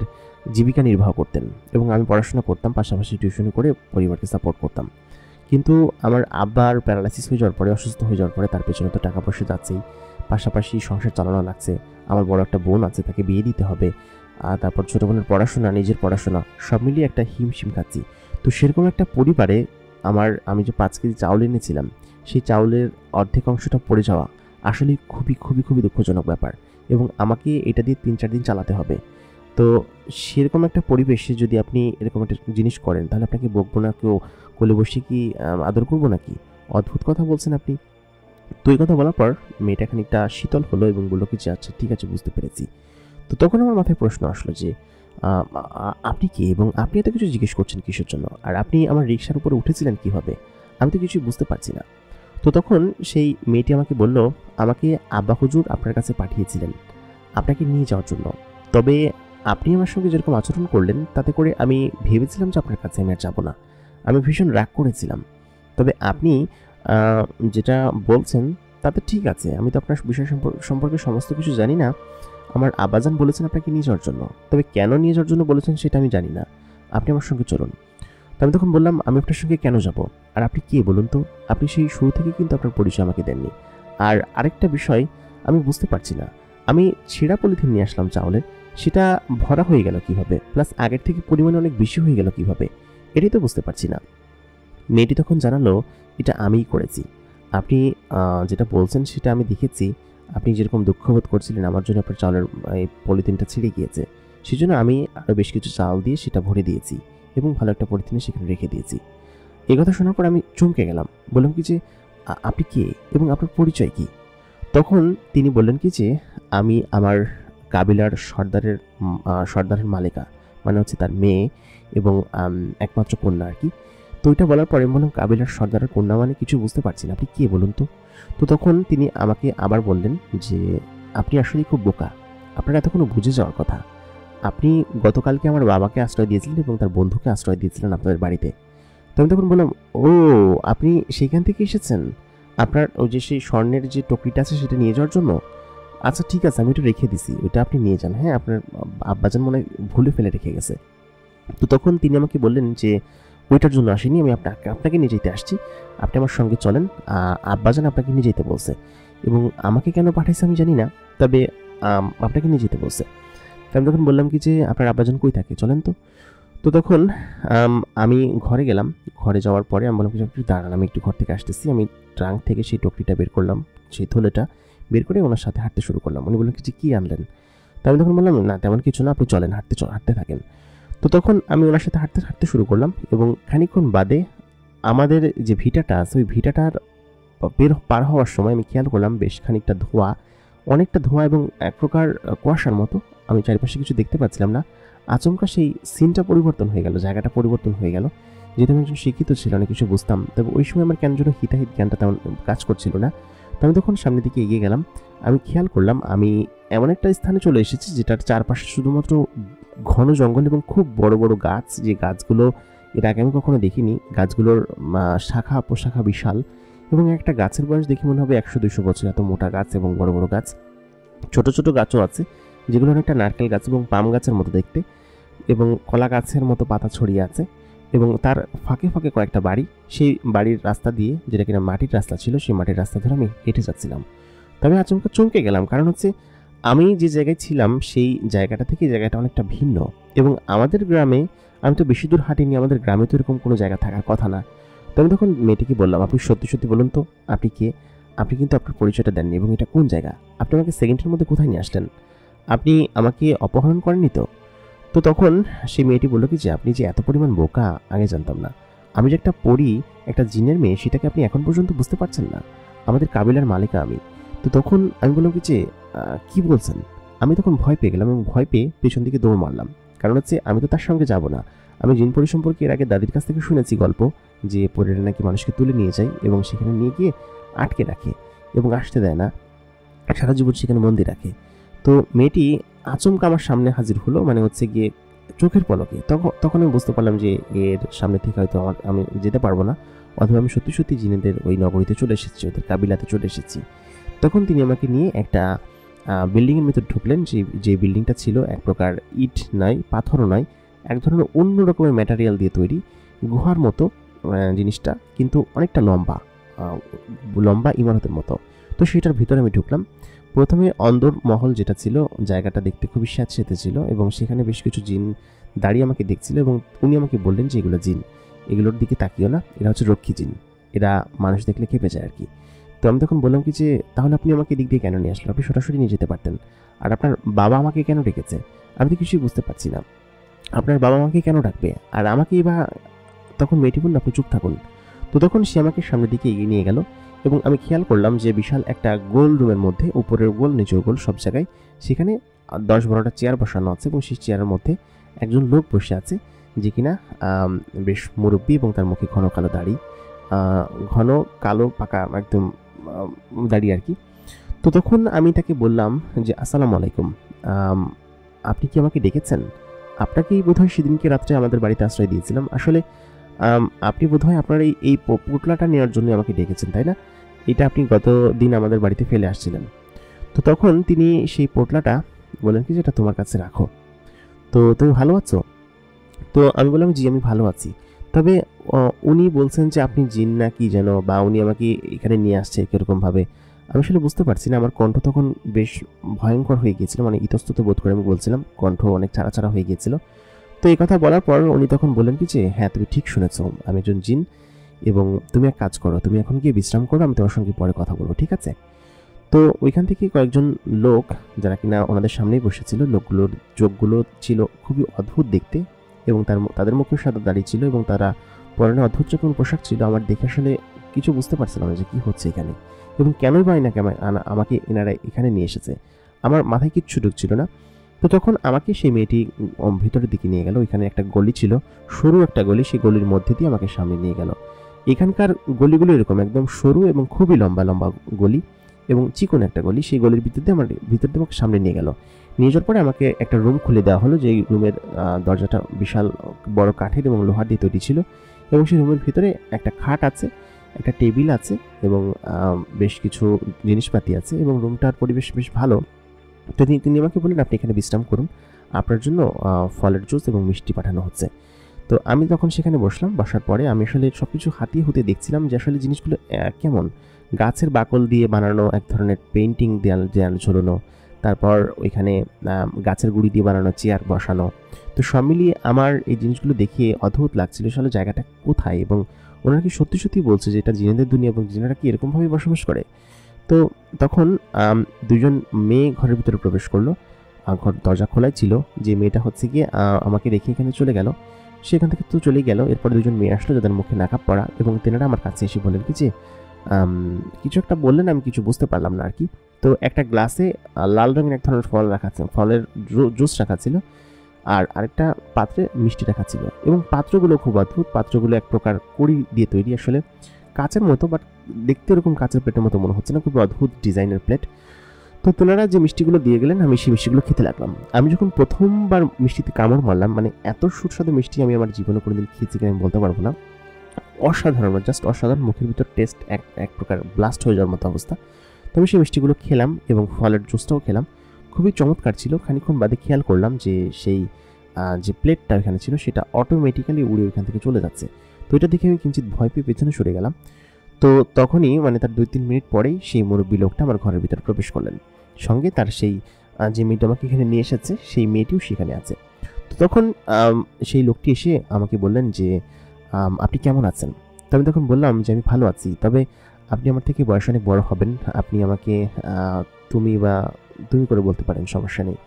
জীবিকা নির্বাহ করতেন, এবং আমি পড়াশোনা করতাম, পাশাপাশি টিউশনি করে পরিবারকে সাপোর্ট করতাম। কিন্তু আমার আব্বার প্যারালাইসিস হয়ে যাওয়ার পরে, অসুস্থ হয়ে যাওয়ার পরে, তার পেছনে তো টাকা পয়সা যাচ্ছেই, পাশাপাশি সংসার চালানো লাগছে। আমার বড় একটা বোন আছে, তাকে বিয়ে দিতে হবে, তারপর ছোটো বোনের পড়াশোনা, নিজের পড়াশোনা, সব মিলিয়ে একটা হিমশিম খাচ্ছি। তো সেরকম একটা পরিবারে আমি যে 5 কেজি চাউল এনেছিলাম, সেই চাউলের অর্ধেক অংশটা পড়ে যাওয়া আসলে খুবই খুবই খুবই দুঃখজনক ব্যাপার, এবং আমাকে এটা দিয়ে 3-4 দিন চালাতে হবে। তো সেরকম একটা পরিবেশে যদি আপনি এরকম একটা জিনিস করেন, তাহলে আপনাকে বকবো না, কেউ কোলে বসে কি আদর করবো নাকি? অদ্ভুত কথা বলছেন আপনি। তো এই কথা বলার পর মেয়েটা খানিকটা শীতল হলো এবং বললো কি যে আচ্ছা ঠিক আছে, বুঝতে পেরেছি। তো তখন আমার মাথায় প্রশ্ন আসলো যে আপনি কে, এবং আপনি এত কিছু জিজ্ঞেস করছেন কিসের জন্য, আর আপনি আমার রিক্সার উপরে উঠেছিলেন কিভাবে? আমি তো কিছুই বুঝতে পারছি না। তো তখন সেই মেয়েটি আমাকে বলল, আমাকে আব্বা হুজুর আপনার কাছে পাঠিয়েছিলেন আপনাকে নিয়ে যাওয়ার জন্য। তবে আপনি আমার সঙ্গে যেরকম আচরণ করলেন, তাতে করে আমি ভেবেছিলাম যে আপনার কাছে আমি আর যাবো না। আমি ভীষণ রাগ করেছিলাম। তবে আপনি যেটা বলছেন তাতে ঠিক আছে, আমি তো আপনার বিষয় সম্পর্কে সমস্ত কিছু জানি না। আমার আব্বাজান বলেছেন আপনাকে নিয়ে যাওয়ার জন্য, তবে কেন নিয়ে যাওয়ার জন্য বলেছেন সেটা আমি জানি না। আপনি আমার সঙ্গে চলুন। তো আমি তখন বললাম, আমি আপনার সঙ্গে কেন যাব, আর আপনি কে বলুন তো? আপনি সেই শুরু থেকে কিন্তু আপনার পরিচয় আমাকে দেননি। আর আরেকটা বিষয় আমি বুঝতে পারছি না, আমি ছেঁড়া পলিথিন নিয়ে আসলাম চাউলের, সেটা ভরা হয়ে গেল কিভাবে, প্লাস আগের থেকে পরিমাণে অনেক বেশি হয়ে গেল কিভাবে, এটাই তো বুঝতে পারছি না। মেয়েটি তখন জানালো, এটা আমিই করেছি। আপনি যেটা বলছেন সেটা আমি দেখেছি। আপনি যেরকম দুঃখবোধ করছিলেন আমার জন্য আপনার চাউলের এই পলিথিনটা ছিঁড়ে গিয়েছে, সেজন্য আমি আরও বেশ কিছু চাল দিয়ে সেটা ভরে দিয়েছি, এবং ভালো একটা পলিথিনে সেখানে রেখে দিয়েছি। এই কথা শোনার পর আমি চমকে গেলাম। বললাম কি যে আপনি কে এবং আপনার পরিচয় কি? তখন তিনি বললেন কি যে আমি আমার কাবিলার সর্দারের মালিকা, মানে হচ্ছে তার মেয়ে এবং একমাত্র কন্যা আর কি। তো ওইটা বলার পরে আমি বললাম, কাবিলার সর্দারের কন্যা মানে কিছু বুঝতে পারছি না, আপনি কে বলুন তো। তো তখন তিনি আমাকে আবার বললেন যে আপনি আসলে খুব বোকা, আপনার এতক্ষণ বুঝে যাওয়ার কথা। আপনি গতকালকে আমার বাবাকে আশ্রয় দিয়েছিলেন এবং তার বন্ধুকে আশ্রয় দিয়েছিলেন আপনাদের বাড়িতে। তো আমি তখন বললাম, ও আপনি সেইখান থেকে এসেছেন, আপনার ওই যে সেই স্বর্ণের যে টুকরিটা আছে সেটা নিয়ে যাওয়ার জন্য। আচ্ছা ঠিক আছে, আমি ওটা রেখে দিছি, ওইটা আপনি নিয়ে যান। হ্যাঁ, আপনার আব্বাজান মনে হয় ভুলে ফেলে রেখে গেছে। তো তখন তিনি আমাকে বললেন যে ওইটার জন্য আসেনি, আমি আপনাকে নিয়ে যেতে আসছি, আপনি আমার সঙ্গে চলেন, আব্বাজান আপনাকে নিয়ে যেতে বলছে এবং আমাকে কেন পাঠাইছে আমি জানি না, তবে আপনাকে নিয়ে যেতে বলছে। তো আমি তখন বললাম কি যে আপনার আব্বাজান কই থাকে, চলেন তো। তো তখন আমি ঘরে গেলাম। ঘরে যাওয়ার পরে আমি বললাম, একটু দাঁড়ান, আমি একটু ঘর থেকে আসতেছি। আমি ট্রাঙ্ক থেকে সেই টুকরিটা বের করলাম, সেই থলেটা বের করে ওনার সাথে হাঁটতে শুরু করলাম। উনি বললেন যে কী আনলেন। তো আমি তখন বললাম, না তেমন কিছু না, আপনি চলেন, হাঁটতে থাকেন। তো তখন আমি ওনার সাথে হাঁটতে হাঁটতে শুরু করলাম এবং খানিকক্ষণ বাদে আমাদের যে ভিটাটা আছে ওই ভিটাটার পার হওয়ার সময় আমি খেয়াল করলাম বেশ খানিকটা ধোঁয়া, অনেকটা ধোঁয়া এবং এক প্রকার কুয়াশার মতো। আমি চারিপাশে কিছু দেখতে পাচ্ছিলাম না। আচমকা সেই সিনটা পরিবর্তন হয়ে গেল, জায়গাটা পরিবর্তন হয়ে গেল। যেহেতু আমি একজন শিক্ষিত ছিল, অনেক কিছু বুঝতাম, তবে ওই সময় আমার কেন যেন হিতাহিত জ্ঞানটা তেমন কাজ করছিল না। তো আমি তখন সামনের দিকে এগিয়ে গেলাম। আমি খেয়াল করলাম আমি এমন একটা স্থানে চলে এসেছি যেটার চারপাশে শুধুমাত্র ঘন জঙ্গল এবং খুব বড় বড় গাছ, যে গাছগুলো এর আগে আমি কখনো দেখিনি। গাছগুলোর শাখা প্রশাখা বিশাল এবং একটা গাছের বয়স দেখে মনে হবে 100-200 বছর, এত মোটা গাছ এবং বড় বড় গাছ। ছোট ছোট গাছও আছে যেগুলো অনেকটা নারকেল গাছ এবং পাম গাছের মতো দেখতে, এবং কলা গাছের মতো পাতা ছড়িয়ে আছে এবং তার ফাঁকে ফাঁকে কয়েকটা বাড়ি। সেই বাড়ির রাস্তা দিয়ে, যেটা কিনা মাটির রাস্তা ছিল, সেই মাটির রাস্তা ধরে আমি হেঁটে যাচ্ছিলাম। তবে আচমকা চমকে গেলাম, কারণ হচ্ছে আমি যে জায়গায় ছিলাম সেই জায়গাটা থেকে জায়গাটা অনেকটা ভিন্ন এবং আমাদের গ্রামে আমি তো বেশি দূর হাঁটিনি, আমাদের গ্রামে তো এরকম কোনো জায়গা থাকার কথা না। তো আমি তখন মেয়েটিকে বললাম, আপনি সত্যি সত্যি বলুন তো আপনি কে, আপনি কিন্তু আপনার পরিচয়টা দেননি এবং এটা কোন জায়গা, আপনি আমাকে সেকেন্ডের মধ্যে কোথায় নিয়ে আসলেন, আপনি আমাকে অপহরণ করেননি তো। তো তখন সেই মেয়েটি বলল কি যে আপনি যে এত পরিমাণ বোকা আগে জানতাম না, আমি যে একটা পরী, একটা জিনের মেয়ে, সেটাকে আপনি এখন পর্যন্ত বুঝতে পারছেন না, আমাদের কাবিলার মালিকা আমি। তো তখন আমি বললাম কি যে কি বলছেন। আমি তখন ভয় পেয়ে গেলাম এবং ভয় পেয়ে পেছন দিকে দৌড় মারলাম, কারণ হচ্ছে আমি তো তার সঙ্গে যাব না। আমি জিন পরি সম্পর্কে এর আগে দাদির কাছ থেকে শুনেছি গল্প, যে পরীরা নাকি মানুষকে তুলে নিয়ে যায় এবং সেখানে নিয়ে গিয়ে আটকে রাখে এবং আসতে দেয় না, সারা জীবন সেখানে বন্দি রাখে। তো মেয়েটি আচমকা আমার সামনে হাজির হলো, মানে হচ্ছে গিয়ে চোখের পলকে। তখন আমি বুঝতে পারলাম যে এর সামনে থেকে হয়তো আমি যেতে পারবো না, অথবা আমি সত্যি সত্যি জিনেদের ওই নগরীতে চলে এসেছি, ওদের কাবিলাতে চলে এসেছি। তখন তিনি আমাকে নিয়ে একটা বিল্ডিংয়ের ভিতর ঢুকলেন। যে বিল্ডিংটা ছিল এক প্রকার ইট নয়, পাথরও নয়, এক ধরনের অন্য রকমের ম্যাটেরিয়াল দিয়ে তৈরি, গুহার মতো জিনিসটা, কিন্তু অনেকটা লম্বা ইমারতের মতো। তো সেটার ভিতরে আমি ঢুকলাম। প্রথমে অন্দর মহল যেটা ছিল, জায়গাটা দেখতে খুবই স্যাঁতসেঁতে ছিল এবং সেখানে বেশ কিছু জিন দাঁড়িয়ে আমাকে দেখছিল এবং উনি আমাকে বললেন যে এগুলো জিন, এগুলোর দিকে তাকিও না, এরা হচ্ছে রক্ষী জিন, এরা মানুষ দেখলে খেপে যায় আর কি। তো আমি তখন বললাম কি যে তাহলে আপনি আমাকে দিক দিয়ে কেন নিয়ে আসলেন, আপনি সরাসরি নিয়ে যেতে পারতেন। আর আপনার বাবা আমাকে কেন ডেকেছে, আমি তো কিছুই বুঝতে পারছি না, আপনার বাবা আমাকে কেন ডাকবে আর আমাকেই বা। তখন মেয়েটি বলল, আপনি চুপ থাকুন। তো তখন সে আমাকে সামনের দিকে এগিয়ে নিয়ে গেল এবং আমি খেয়াল করলাম যে বিশাল একটা গোল রুমের মধ্যে, উপরের গোল নিচের গোল সব জায়গায় সেখানে 10-12টা চেয়ার বসানো আছে এবং সেই চেয়ারের মধ্যে একজন লোক বসে আছে, যে কিনা বেশ মুরব্বী এবং তার মুখে ঘন কালো দাড়ি, ঘন কালো পাকা একদম দাড়ি আর কি। তো তখন আমি তাকে বললাম যে আসসালামু আলাইকুম, আপনি কি আমাকে ডেকেছেন? আপনাকেই বোধহয় সেদিনকে রাত্রে আমাদের বাড়িতে আশ্রয় দিয়েছিলাম, আসলে আপনি বোধহয় আপনার এই পোটলাটা নেওয়ার জন্য আমাকে ডেকেছেন, তাই না? এটা আপনি গত দিন আমাদের বাড়িতে ফেলে আসছিলেন। তো তখন তিনি সেই পোটলাটা বললেন কি যে এটা তোমার কাছে রাখো, তো তুমি ভালো আছো? তো আমি বললাম জি আমি ভালো আছি, তবে উনি বলছেন যে আপনি জিন না কি যেন, বা উনি আমাকে এখানে নিয়ে আসছে কীরকমভাবে, আমি আসলে বুঝতে পারছি না। আমার কণ্ঠ তখন বেশ ভয়ঙ্কর হয়ে গিয়েছিল, মানে ইতস্তত বোধ করে আমি বলছিলাম, কণ্ঠ অনেক ছাড়া ছাড়া হয়ে গিয়েছিল। তো এই কথা বলার পর উনি তখন বললেন কি যে হ্যাঁ তুমি ঠিক শুনেছো, আমি একজন জিন এবং তুমি এক কাজ করো, তুমি এখন গিয়ে বিশ্রাম করো, আমি তোমার সঙ্গে পরে কথা বলবো, ঠিক আছে? তো ওইখান থেকে কয়েকজন লোক যারা কিনা ওনাদের সামনেই বসেছিল, লোকগুলোর চোখগুলো ছিল খুবই অদ্ভুত দেখতে এবং তাদের মুখের সাদা দাড়ি ছিল এবং তারা পরনে অদ্ভুত রকম পোশাক ছিল। আমার দেখে আসলে কিছু বুঝতে পারছিলাম না যে কী হচ্ছে এখানে এবং কেনই বা আমাকে এনারা এখানে নিয়ে এসেছে, আমার মাথায় কিচ্ছু ঢুকছিল না। তো তখন আমাকে সেই মেয়েটি ভিতরের দিকে নিয়ে গেল। ওইখানে একটা গলি ছিল, সরু একটা গলি, সেই গলির মধ্যে দিয়ে আমাকে সামনে নিয়ে গেল। এখানকার গলিগুলো এরকম একদম সরু এবং খুবই লম্বা লম্বা গলি এবং চিকন একটা গলি। সেই গলির ভিতর দিয়ে আমাকে সামনে নিয়ে গেল। নিয়ে যাওয়ার পরে আমাকে একটা রুম খুলে দেওয়া হলো, যে রুমের দরজাটা বিশাল বড় কাঠের এবং লোহার দিয়ে তৈরি ছিল, এবং সেই রুমের ভিতরে একটা খাট আছে, একটা টেবিল আছে এবং বেশ কিছু জিনিসপাতি আছে, এবং রুমটার পরিবেশ বেশ ভালো। তো তিনি আমাকে বললেন, আপনি এখানে বিশ্রাম করুন, আপনার জন্য ফলের জুস এবং মিষ্টি পাঠানো হচ্ছে। তো আমি তখন সেখানে বসলাম। বসার পরে আমি আসলে সব কিছু হাতিয়ে হুতে দেখছিলাম যে আসলে জিনিসগুলো কেমন। গাছের বাকল দিয়ে বানানো এক ধরনের পেন্টিং, দেয়াল দেয়াল ঝোলানো, তারপর ওইখানে গাছের গুঁড়ি দিয়ে বানানো চেয়ার বসানো। তো সব মিলিয়ে আমার এই জিনিসগুলো দেখে অদ্ভুত লাগছিল আসলে জায়গাটা কোথায়, এবং ওনারা কি সত্যি সত্যি বলছে যে এটা জিনেদের দুনিয়া এবং জিনেরা কি এরকমভাবে বসবাস করে। তো তখন দুজন মেয়ে ঘরের ভিতরে প্রবেশ করলো। ঘর দরজা খোলাই ছিল। যে মেয়েটা হচ্ছে গিয়ে আমাকে রেখে এখানে চলে গেল, সেখান থেকে তো চলেই গেল। এরপর দুজন মেয়ে আসলো যাদের মুখে নাকাব পরা, এবং তেনারা আমার কাছে এসে বললেন কি যে কিছু একটা বললেন, আমি কিছু বুঝতে পারলাম না আর কি। তো একটা গ্লাসে লাল রঙের এক ধরনের ফল রাখা ছিল, ফলের জুস রাখা ছিল, আর আরেকটা পাত্রে মিষ্টি রাখা ছিল, এবং পাত্রগুলো খুব অদ্ভুত। পাত্রগুলো এক প্রকার কড়ি দিয়ে তৈরি, আসলে কাচের মতো, বাট দেখতে এরকম কাচের প্লেটের মতো মনে হচ্ছে না, খুব অদ্ভুত ডিজাইনের প্লেট। তো তেনারা যে মিষ্টিগুলো দিয়ে গেলেন, আমি সেই মিষ্টিগুলো খেতে লাগলাম। আমি যখন প্রথমবার মিষ্টিতে কামড় মারলাম, মানে এত সুস্বাদু মিষ্টি আমি আমার জীবনে কোনোদিন খেয়েছি কিনা আমি বলতে পারবো না। অসাধারণ, জাস্ট অসাধারণ। মুখের ভিতর টেস্ট এক প্রকার ব্লাস্ট হয়ে যাওয়ার মতো অবস্থা। তো আমি সেই মিষ্টিগুলো খেলাম এবং ফলের জুসটাও খেলাম, খুবই চমৎকার ছিল। খানিকক্ষণ বাদে খেয়াল করলাম যে সেই যে প্লেটটা এখানে ছিল সেটা অটোমেটিক্যালি উড়ে ওইখান থেকে চলে যাচ্ছে। তো এটা দেখে আমি কিঞ্চিত ভয় পেয়ে পেছনে সরে গেলাম। তো তখনই মানে তার 2-3 মিনিট পরেই সেই মুরব্বী লোকটা আমার ঘরের ভিতরে প্রবেশ করলেন, সঙ্গে তার সেই যে মেয়েটা আমাকে এখানে নিয়ে এসেছে সেই মেয়েটিও সেখানে আছে। তো তখন সেই লোকটি এসে আমাকে বললেন যে আপনি কেমন আছেন। তো আমি তখন বললাম যে আমি ভালো আছি, তবে আপনি আমার থেকে বয়স অনেক বড় হবেন, আপনি আমাকে তুমি করে বলতে পারেন, সমস্যা নেই।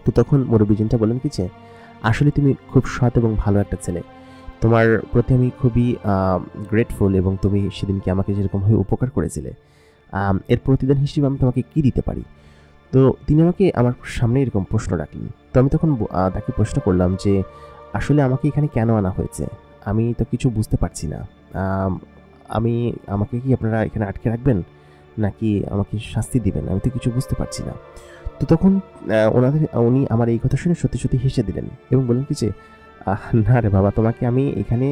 তো তখন মুরব্বিজিনটা বললেন কি যে আসলে তুমি খুব সৎ এবং ভালো একটা ছেলে, তোমার প্রতি আমি খুবই গ্রেটফুল, এবং তুমি সেদিনকে আমাকে যেরকমভাবে উপকার করেছিলে, এর প্রতিদান হিসেবে আমি তোমাকে কী দিতে পারি। তো তিনি আমাকে আমার সামনে এরকম প্রশ্ন রাখলেন। তো আমি তখন তাকে প্রশ্ন করলাম যে আসলে আমাকে এখানে কেন আনা হয়েছে, আমি তো কিছু বুঝতে পারছি না। আমাকে কি আপনারা এখানে আটকে রাখবেন, নাকি আমাকে শাস্তি দিবেন, আমি তো কিছু বুঝতে পারছি না। তো তখন উনি আমার এই কথা শুনে সত্যি সত্যি হেসে দিলেন এবং বললেন কি যে না রে বাবা, তোমাকে আমি এখানে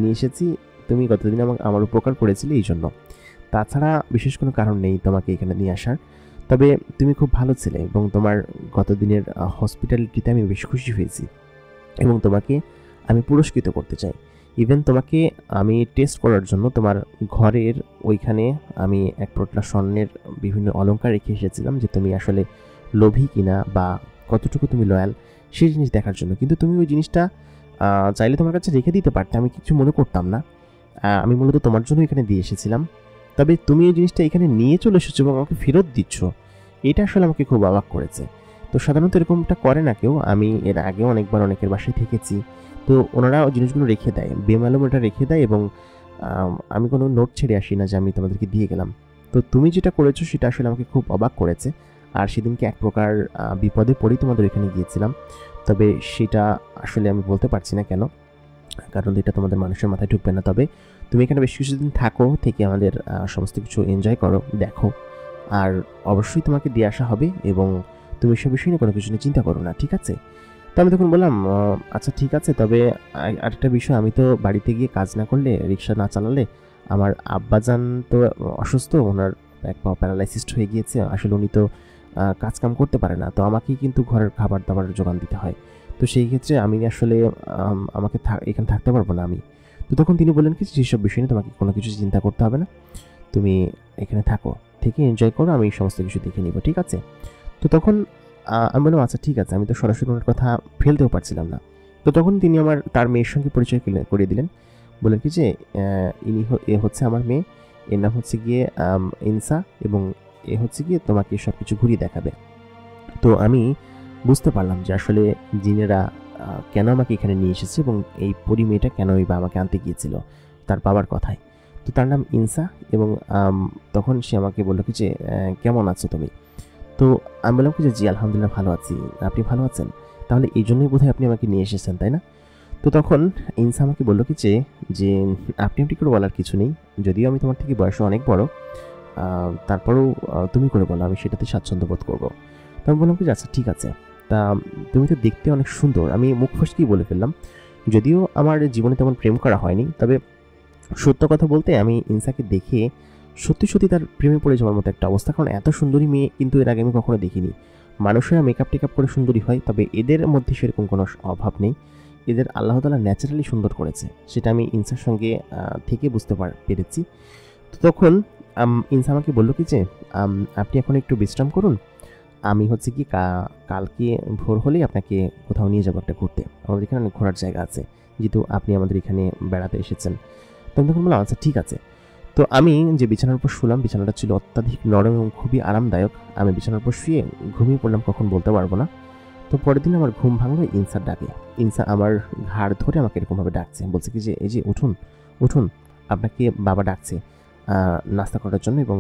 নিয়ে এসেছি, তুমি গতদিন আমার উপকার করেছিলে এই জন্য, তাছাড়া বিশেষ কোনো কারণ নেই তোমাকে এখানে নিয়ে আসার। তবে তুমি খুব ভালো ছেলে, এবং তোমার গতদিনের হসপিটালিটিতে আমি বেশ খুশি হয়েছি, এবং তোমাকে আমি পুরস্কৃত করতে চাই। ইভেন তোমাকে আমি টেস্ট করার জন্য তোমার ঘরের ওইখানে আমি এক পোটলা স্বর্ণের বিভিন্ন অলংকার রেখে এসেছিলাম, যে তুমি আসলে লোভী কিনা বা কতটুকু তুমি লয়াল সেই জিনিস দেখার জন্য। কিন্তু তুমি ওই জিনিসটা চাইলে তোমার কাছে রেখে দিতে পারতে, আমি কিছু মনে করতাম না। আমি মূলত তোমার জন্য এখানে দিয়ে এসেছিলাম, তবে তুমি এই জিনিসটা এখানে নিয়ে চলে এসেছো এবং আমাকে ফেরত দিচ্ছ, এটা আসলে আমাকে খুব অবাক করেছে। তো সাধারণত এরকমটা করে না কেউ, আমি এর আগেও অনেকবার অনেকের বাসায় থেকেছি, তো ওনারা ওই জিনিসগুলো রেখে দেয়, বেমালুম এটা রেখে দেয়, এবং আমি কোনো নোট ছেড়ে আসি না যে আমি তোমাদেরকে দিয়ে গেলাম। তো তুমি যেটা করেছো সেটা আসলে আমাকে খুব অবাক করেছে, আর সেদিনকে এক প্রকার বিপদে পড়েই তোমাদের এখানে গিয়েছিলাম। তবে সেটা আসলে আমি বলতে পারছি না কেন, কারণ এটা তোমাদের মানুষের মাথায় ঢুকবে না। তবে তুমি এখানে বেশ কিছুদিন থাকো, থেকে আমাদের সমস্ত কিছু এনজয় করো, দেখো, আর অবশ্যই তোমাকে দিয়ে আসা হবে, এবং তুমি সে বিষয় নিয়ে কোনো কিছু নিয়ে চিন্তা করো না, ঠিক আছে? তো আমি তখন বললাম আচ্ছা ঠিক আছে, তবে আরেকটা বিষয়, আমি তো বাড়িতে গিয়ে কাজ না করলে, রিক্সা না চালালে, আমার আব্বাজান তো অসুস্থ, ওনার এক পা প্যারালাইসিসড হয়ে গিয়েছে, আসলে উনি তো কাজকাম করতে পারে না, তো আমাকেই কিন্তু ঘরের খাবার দাবার জোগান দিতে হয়। তো সেই ক্ষেত্রে আমি আসলে আমাকে এখানে থাকতে পারবো না আমি। তো তখন তিনি বললেন কি যেসব বিষয় নিয়ে তোমাকে কোনো কিছু চিন্তা করতে হবে না, তুমি এখানে থাকো, থেকে এনজয় করো, আমি সমস্ত কিছু দেখে নিব, ঠিক আছে? তো তখন আমি বললাম আচ্ছা ঠিক আছে, আমি তো সরাসরি ওনার কথা ফেলতেও পারছিলাম না। তো তখন তিনি তার মেয়ের সঙ্গে পরিচয় করিয়ে দিলেন, বললেন কি যে এ হচ্ছে আমার মেয়ে, এর নাম হচ্ছে গিয়ে ইনসা, এবং এ হচ্ছে গিয়ে তোমাকে সব কিছু ঘুরিয়ে দেখাবে। তো আমি বুঝতে পারলাম যে আসলে জিনেরা কেন আমাকে এখানে নিয়ে এসেছে, এবং এই পরি মেয়েটা কেনই বা আমাকে আনতে গিয়েছিল তার বাবার কথায়। তো তার নাম ইনসা, এবং তখন সে আমাকে বললো কি যে কেমন আছো তুমি। তো তো আমি বললাম কি যে জি আলহামদুলিল্লাহ ভালো আছি, আপনি ভালো আছেন? তাহলে এই জন্যই বোধহয় আপনি আমাকে নিয়ে এসেছেন, তাই না? তো তখন ইনসা আমাকে বলল কি যে আপনি আপনি করে বলার কিছু নেই, যদিও আমি তোমার থেকে বয়সে অনেক বড়, তারপরেও তুমি করে বলো, আমি সেটাতে স্বাচ্ছন্দ্য বোধ করবো। তো আমি বললাম কি যে আচ্ছা ঠিক আছে। তা তুমি তো দেখতে অনেক সুন্দর, আমি মুখ ফসকেই বলে ফেললাম। যদিও আমার জীবনে তেমন প্রেম করা হয়নি, তবে সত্য কথা বলতে আমি ইনসাকে দেখে সত্যি সত্যি তার প্রেমে পড়ে যাওয়ার মতো একটা অবস্থা, কারণ এত সুন্দরী মেয়ে কিন্তু এর আগে আমি কখনো দেখিনি। মানুষেরা মেকআপ টেকআপ করে সুন্দরী হয়, তবে এদের মধ্যে সেরকম কোনো অভাব নেই। এদের আল্লাহ তাআলা ন্যাচারালি সুন্দর করেছে, সেটা আমি ইনসার সঙ্গে থেকে বুঝতে পেরেছি। তো তখন ইনসা আমাকে বললো কি যে আপনি এখন একটু বিশ্রাম করুন, আমি হচ্ছে কি কালকে ভোর হলেই আপনাকে কোথাও নিয়ে যাবো একটা ঘুরতে, আমাদের এখানে অনেক ঘোরার জায়গা আছে, যেহেতু আপনি আমাদের এখানে বেড়াতে এসেছেন। তো আমি তখন বললাম আচ্ছা ঠিক আছে। তো আমি যে বিছানার উপর শুলাম, বিছানাটা ছিল অত্যাধিক নরম এবং খুবই আরামদায়ক। আমি বিছানার উপর শুয়ে ঘুমিয়ে পড়লাম, কখন বলতে পারবো না। তো পরের দিন আমার ঘুম ভাঙলো ইনসার ডাকে। ইনসা আমার ঘাড় ধরে আমাকে এরকমভাবে ডাকছে, বলছে কি যে এই যে উঠুন উঠুন, আপনাকে বাবা ডাকছে নাস্তা করার জন্য এবং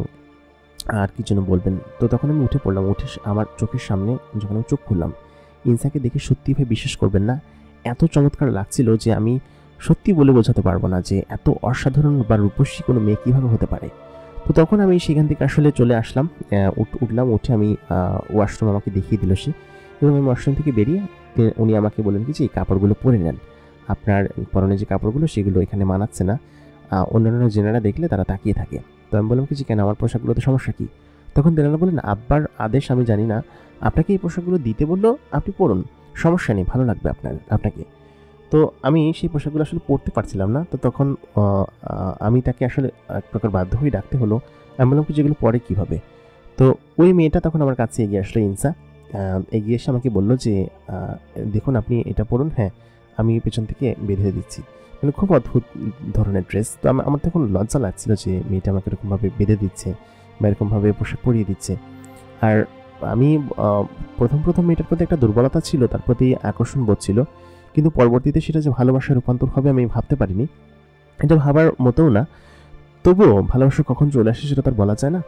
আর কি জন্য বলবেন। তো তখন আমি উঠে পড়লাম, উঠে আমার চোখের সামনে যখন আমি চোখ খুললাম, ইনসাকে দেখে সত্যিই ভাই বিশ্বাস করবেন না, এত চমৎকার লাগছিল যে আমি সত্যি বলে বোঝাতে পারবো না যে এত অসাধারণ বা রূপসী কোনো মেয়ে কীভাবে হতে পারে। তো তখন আমি সেখান থেকে আসলে চলে আসলাম, উঠলাম, উঠে আমি ওয়াশরুম আমাকে দেখিয়ে দিল সে, এবং আমি ওয়াশরুম থেকে বেরিয়ে উনি আমাকে বললেন কি যে এই কাপড়গুলো পরে নেন, আপনার পরনে যে কাপড়গুলো সেগুলো এখানে মানাচ্ছে না, অন্যান্য জেনারা দেখলে তারা তাকিয়ে থাকে। তো আমি বললাম কি যে কেন, আমার পোশাকগুলোতে সমস্যা কী? তখন তেনারা বললেন আব্বার আদেশ আমি জানি না, আপনাকে এই পোশাকগুলো দিতে বললো, আপনি পরুন, সমস্যা নেই, ভালো লাগবে আপনাকে। তো আমি সেই পোশাকগুলো আসলে পরতে পারছিলাম না। তো তখন আমি তাকে আসলে এক প্রকার বাধ্য হয়ে ডাকতে হলো। আমি বললাম কি যেগুলো পরে কীভাবে? তো ওই মেয়েটা তখন আমার কাছে এগিয়ে আসলো, ইনসা এগিয়ে এসে আমাকে বললো যে দেখুন আপনি এটা পরুন, হ্যাঁ আমি পেছন থেকে বেঁধে দিচ্ছি। মানে খুব অদ্ভুত ধরনের ড্রেস। তো আমার তখন লজ্জা লাগছিল যে মেয়েটা আমাকে এরকমভাবে বেঁধে দিচ্ছে বা এরকমভাবে পোশাক পরিয়ে দিচ্ছে। আর আমি প্রথম মেয়েটার প্রতি একটা দুর্বলতা ছিল, তার প্রতি আকর্ষণ বোধ ছিল, কিন্তু পরবর্তীতে সেটা যে ভালোবাসায় রূপান্তর হবে আমি ভাবতে পারিনি, এটা ভাবার মতোও না। তবুও ভালোবাসা কখন চলে আসে সেটা তার বলা যায় না।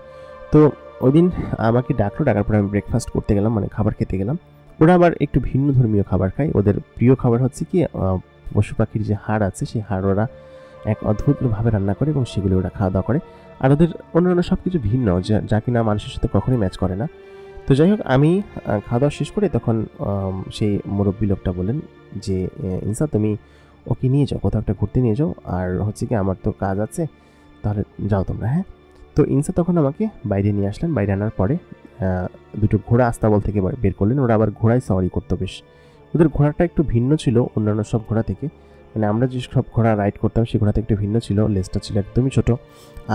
তো ওই দিন আমাকে ডাকলো, ডাকার পরে আমি ব্রেকফাস্ট করতে গেলাম, মানে খাবার খেতে গেলাম। ওরা আবার একটু ভিন্ন ধর্মীয় খাবার খায়, ওদের প্রিয় খাবার হচ্ছে কি পশু পাখির যে হাড় আছে সেই হাড় ওরা এক অদ্ভুতভাবে রান্না করে এবং সেগুলো ওরা খাওয়া দাওয়া করে। আর ওদের অন্যান্য সব কিছু ভিন্ন, যা কিনা মানুষের সাথে কখনোই ম্যাচ করে না। তো যাই হোক, আমি খাওয়া দাওয়া শেষ করে তখন সেই মুরব্বী লোকটা বলেন যে ইনসা তুমি ওকে নিয়ে যাও, কোথাও একটা ঘুরতে নিয়ে যাও, আর হচ্ছে কি আমার তো কাজ আছে, তাহলে যাও তোমরা, হ্যাঁ। তো ইনসা তখন আমাকে বাইরে নিয়ে আসলেন, বাইরে আনার পরে দুটো ঘোড়া আস্তাবল থেকে বের করলেন। ওরা আবার ঘোড়ায় সাওয়ারি করতো বেশ, ওদের ঘোড়াটা একটু ভিন্ন ছিল অন্যান্য সব ঘোড়া থেকে, মানে আমরা যে সব ঘোড়া রাইড করতাম সেই ঘোড়াতে একটু ভিন্ন ছিল, লেজটা ছিল একদমই ছোট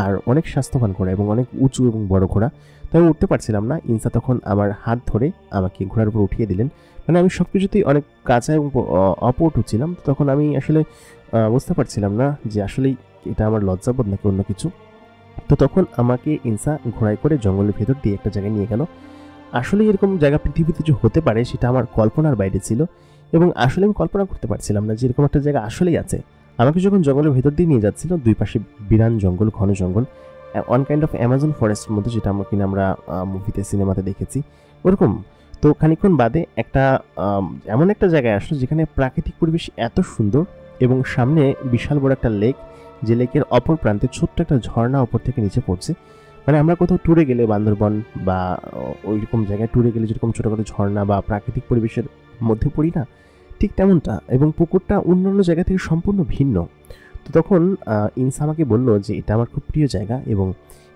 আর অনেক স্বাস্থ্যবান ঘোড়া এবং অনেক উঁচু এবং বড় ঘোড়া। তো আমি উঠতে পারছিলাম না, ইনসা তখন আমার হাত ধরে আমাকে ঘোড়ার উপর উঠিয়ে দিলেন। মানে আমি সব কিছুতেই অনেক কাঁচা এবং অপটু ছিলাম, তখন আমি আসলে বুঝতে পারছিলাম না যে আসলেই এটা আমার লজ্জাবোধ নাকি অন্য কিছু। তো তখন আমাকে ইনসা ঘোড়ায় করে জঙ্গলের ভেতর দিয়ে একটা জায়গায় নিয়ে গেল। আসলে এরকম জায়গা পৃথিবীতে যে হতে পারে সেটা আমার কল্পনার বাইরে ছিল, এবং আসলে আমি কল্পনা করতে পারছিলাম না যে এরকম একটা জায়গা আসলেই আছে। আমাকে যখন জঙ্গলের ভেতর দিয়ে নিয়ে যাচ্ছিল, দুই পাশে বিরান জঙ্গল, ঘন জঙ্গল, ওয়ান কাইন্ড অফ অ্যামাজন ফরেস্টের মধ্যে, যেটা আমরা মুভিতে সিনেমাতে দেখেছি ওরকম। তো খানিকক্ষণ বাদে একটা এমন একটা জায়গায় আসলো যেখানে প্রাকৃতিক পরিবেশ এত সুন্দর এবং সামনে বিশাল বড় একটা লেক, যে লেকের অপর প্রান্তে ছোট্ট একটা ঝর্ণা ওপর থেকে নিচে পড়ছে। মানে আমরা কোথাও ট্যুরে গেলে বান্দরবন বা ওই রকম জায়গায় ট্যুরে গেলে যেরকম ছোটোখাটো ঝর্ণা বা প্রাকৃতিক পরিবেশের মধ্যে পড়ি না, ঠিক তেমনটা, এবং পুকুরটা অন্যান্য জায়গা থেকে সম্পূর্ণ ভিন্ন। তো তখন ইনসা আমাকে বললো যে এটা আমার খুব প্রিয় জায়গা এবং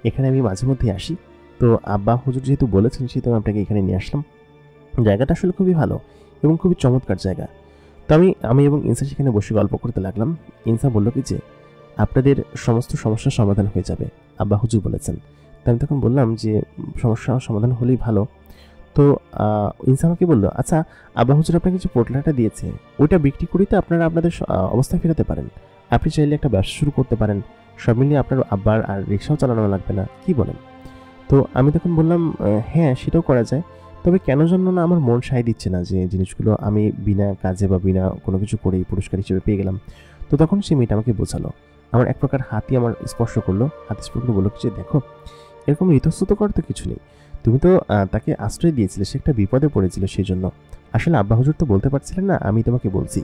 এখানে আমি মাঝে মধ্যে আসি। তো আব্বা হুজুর যেহেতু বলেছেন সেহেতু আমি আপনাকে এখানে নিয়ে আসলাম। জায়গাটা আসলে খুবই ভালো এবং খুবই চমৎকার জায়গা। তো আমি এবং ইনসা সেখানে বসে গল্প করতে লাগলাম। ইনসা বললো কি যে আপনাদের সমস্ত সমস্যার সমাধান হয়ে যাবে, আব্বা হুজুর বলেছেন। তো আমি তখন বললাম যে সমস্যার সমাধান হলেই ভালো। তো ইনসা আমাকে বললো আচ্ছা আব্বা হুজুর আপনাকে যে পোটলাটা দিয়েছে ওইটা বিক্রি করেই তো আপনারা আপনাদের অবস্থায় ফেরাতে পারেন, আপনি চাইলে একটা ব্যবসা শুরু করতে পারেন, সব মিলিয়ে আপনার আব্বার আর রিক্সাও চালানো লাগবে না, কি বলেন? তো আমি তখন বললাম হ্যাঁ সেটাও করা যায়, তবে কেন জন্য না আমার মন সায় দিচ্ছে না যে জিনিসগুলো আমি বিনা কাজে বা বিনা কোনো কিছু করেই পুরস্কার হিসেবে পেয়ে গেলাম। তো তখন সে মেয়েটা আমাকে বোঝালো, আমার এক প্রকার হাতই আমার স্পর্শ করলো, হাত স্পর্শ করে বললো যে দেখো এরকম ইতস্তত করার তো কিছু নেই, তুমি তো তাকে আশ্রয় দিয়েছিলে, সে একটা বিপদে পড়েছিল, সেই জন্য। আসলে আব্বা হুজুর তো বলতে পারছিলেন না, আমি তোমাকে বলছি।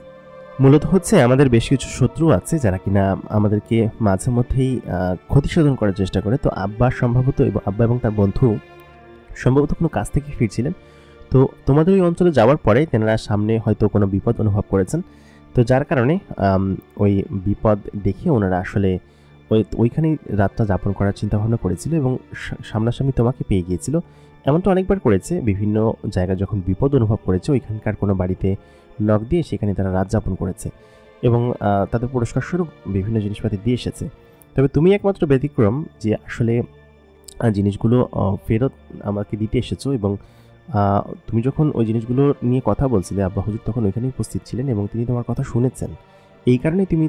মূলত হচ্ছে আমাদের বেশ কিছু শত্রু আছে যারা কিনা আমাদেরকে মাঝে মধ্যেই ক্ষতি সাধন করার চেষ্টা করে। তো আব্বা সম্ভবত আব্বা এবং তার বন্ধু সম্ভবত কোনো কাজ থেকে ফিরছিলেন। তো তোমাদের ওই অঞ্চলে যাওয়ার পরে তেনারা সামনে হয়তো কোনো বিপদ অনুভব করেছেন। তো যার কারণে ওই বিপদ দেখে ওনারা আসলে ওইখানেই রাতটা যাপন করার চিন্তাভাবনা করেছিল এবং সামনাসামনি তোমাকে পেয়ে গিয়েছিল। এমনটা অনেকবার করেছে, বিভিন্ন জায়গায় যখন বিপদ অনুভব করেছে ওইখানকার কোনো বাড়িতে নক দিয়ে সেখানে তারা রাত যাপন করেছে এবং তাদের পুরস্কার স্বরূপ বিভিন্ন জিনিসপাতি দিয়ে এসেছে। তবে তুমি একমাত্র ব্যতিক্রম যে আসলে জিনিসগুলো ফেরত আমাকে দিতে এসেছো এবং তুমি যখন ওই জিনিসগুলো নিয়ে কথা বলছিলে আব্বা হুজুর তখন ওইখানেই উপস্থিত ছিলেন এবং তিনি তোমার কথা শুনেছেন। এই কারণেই তুমি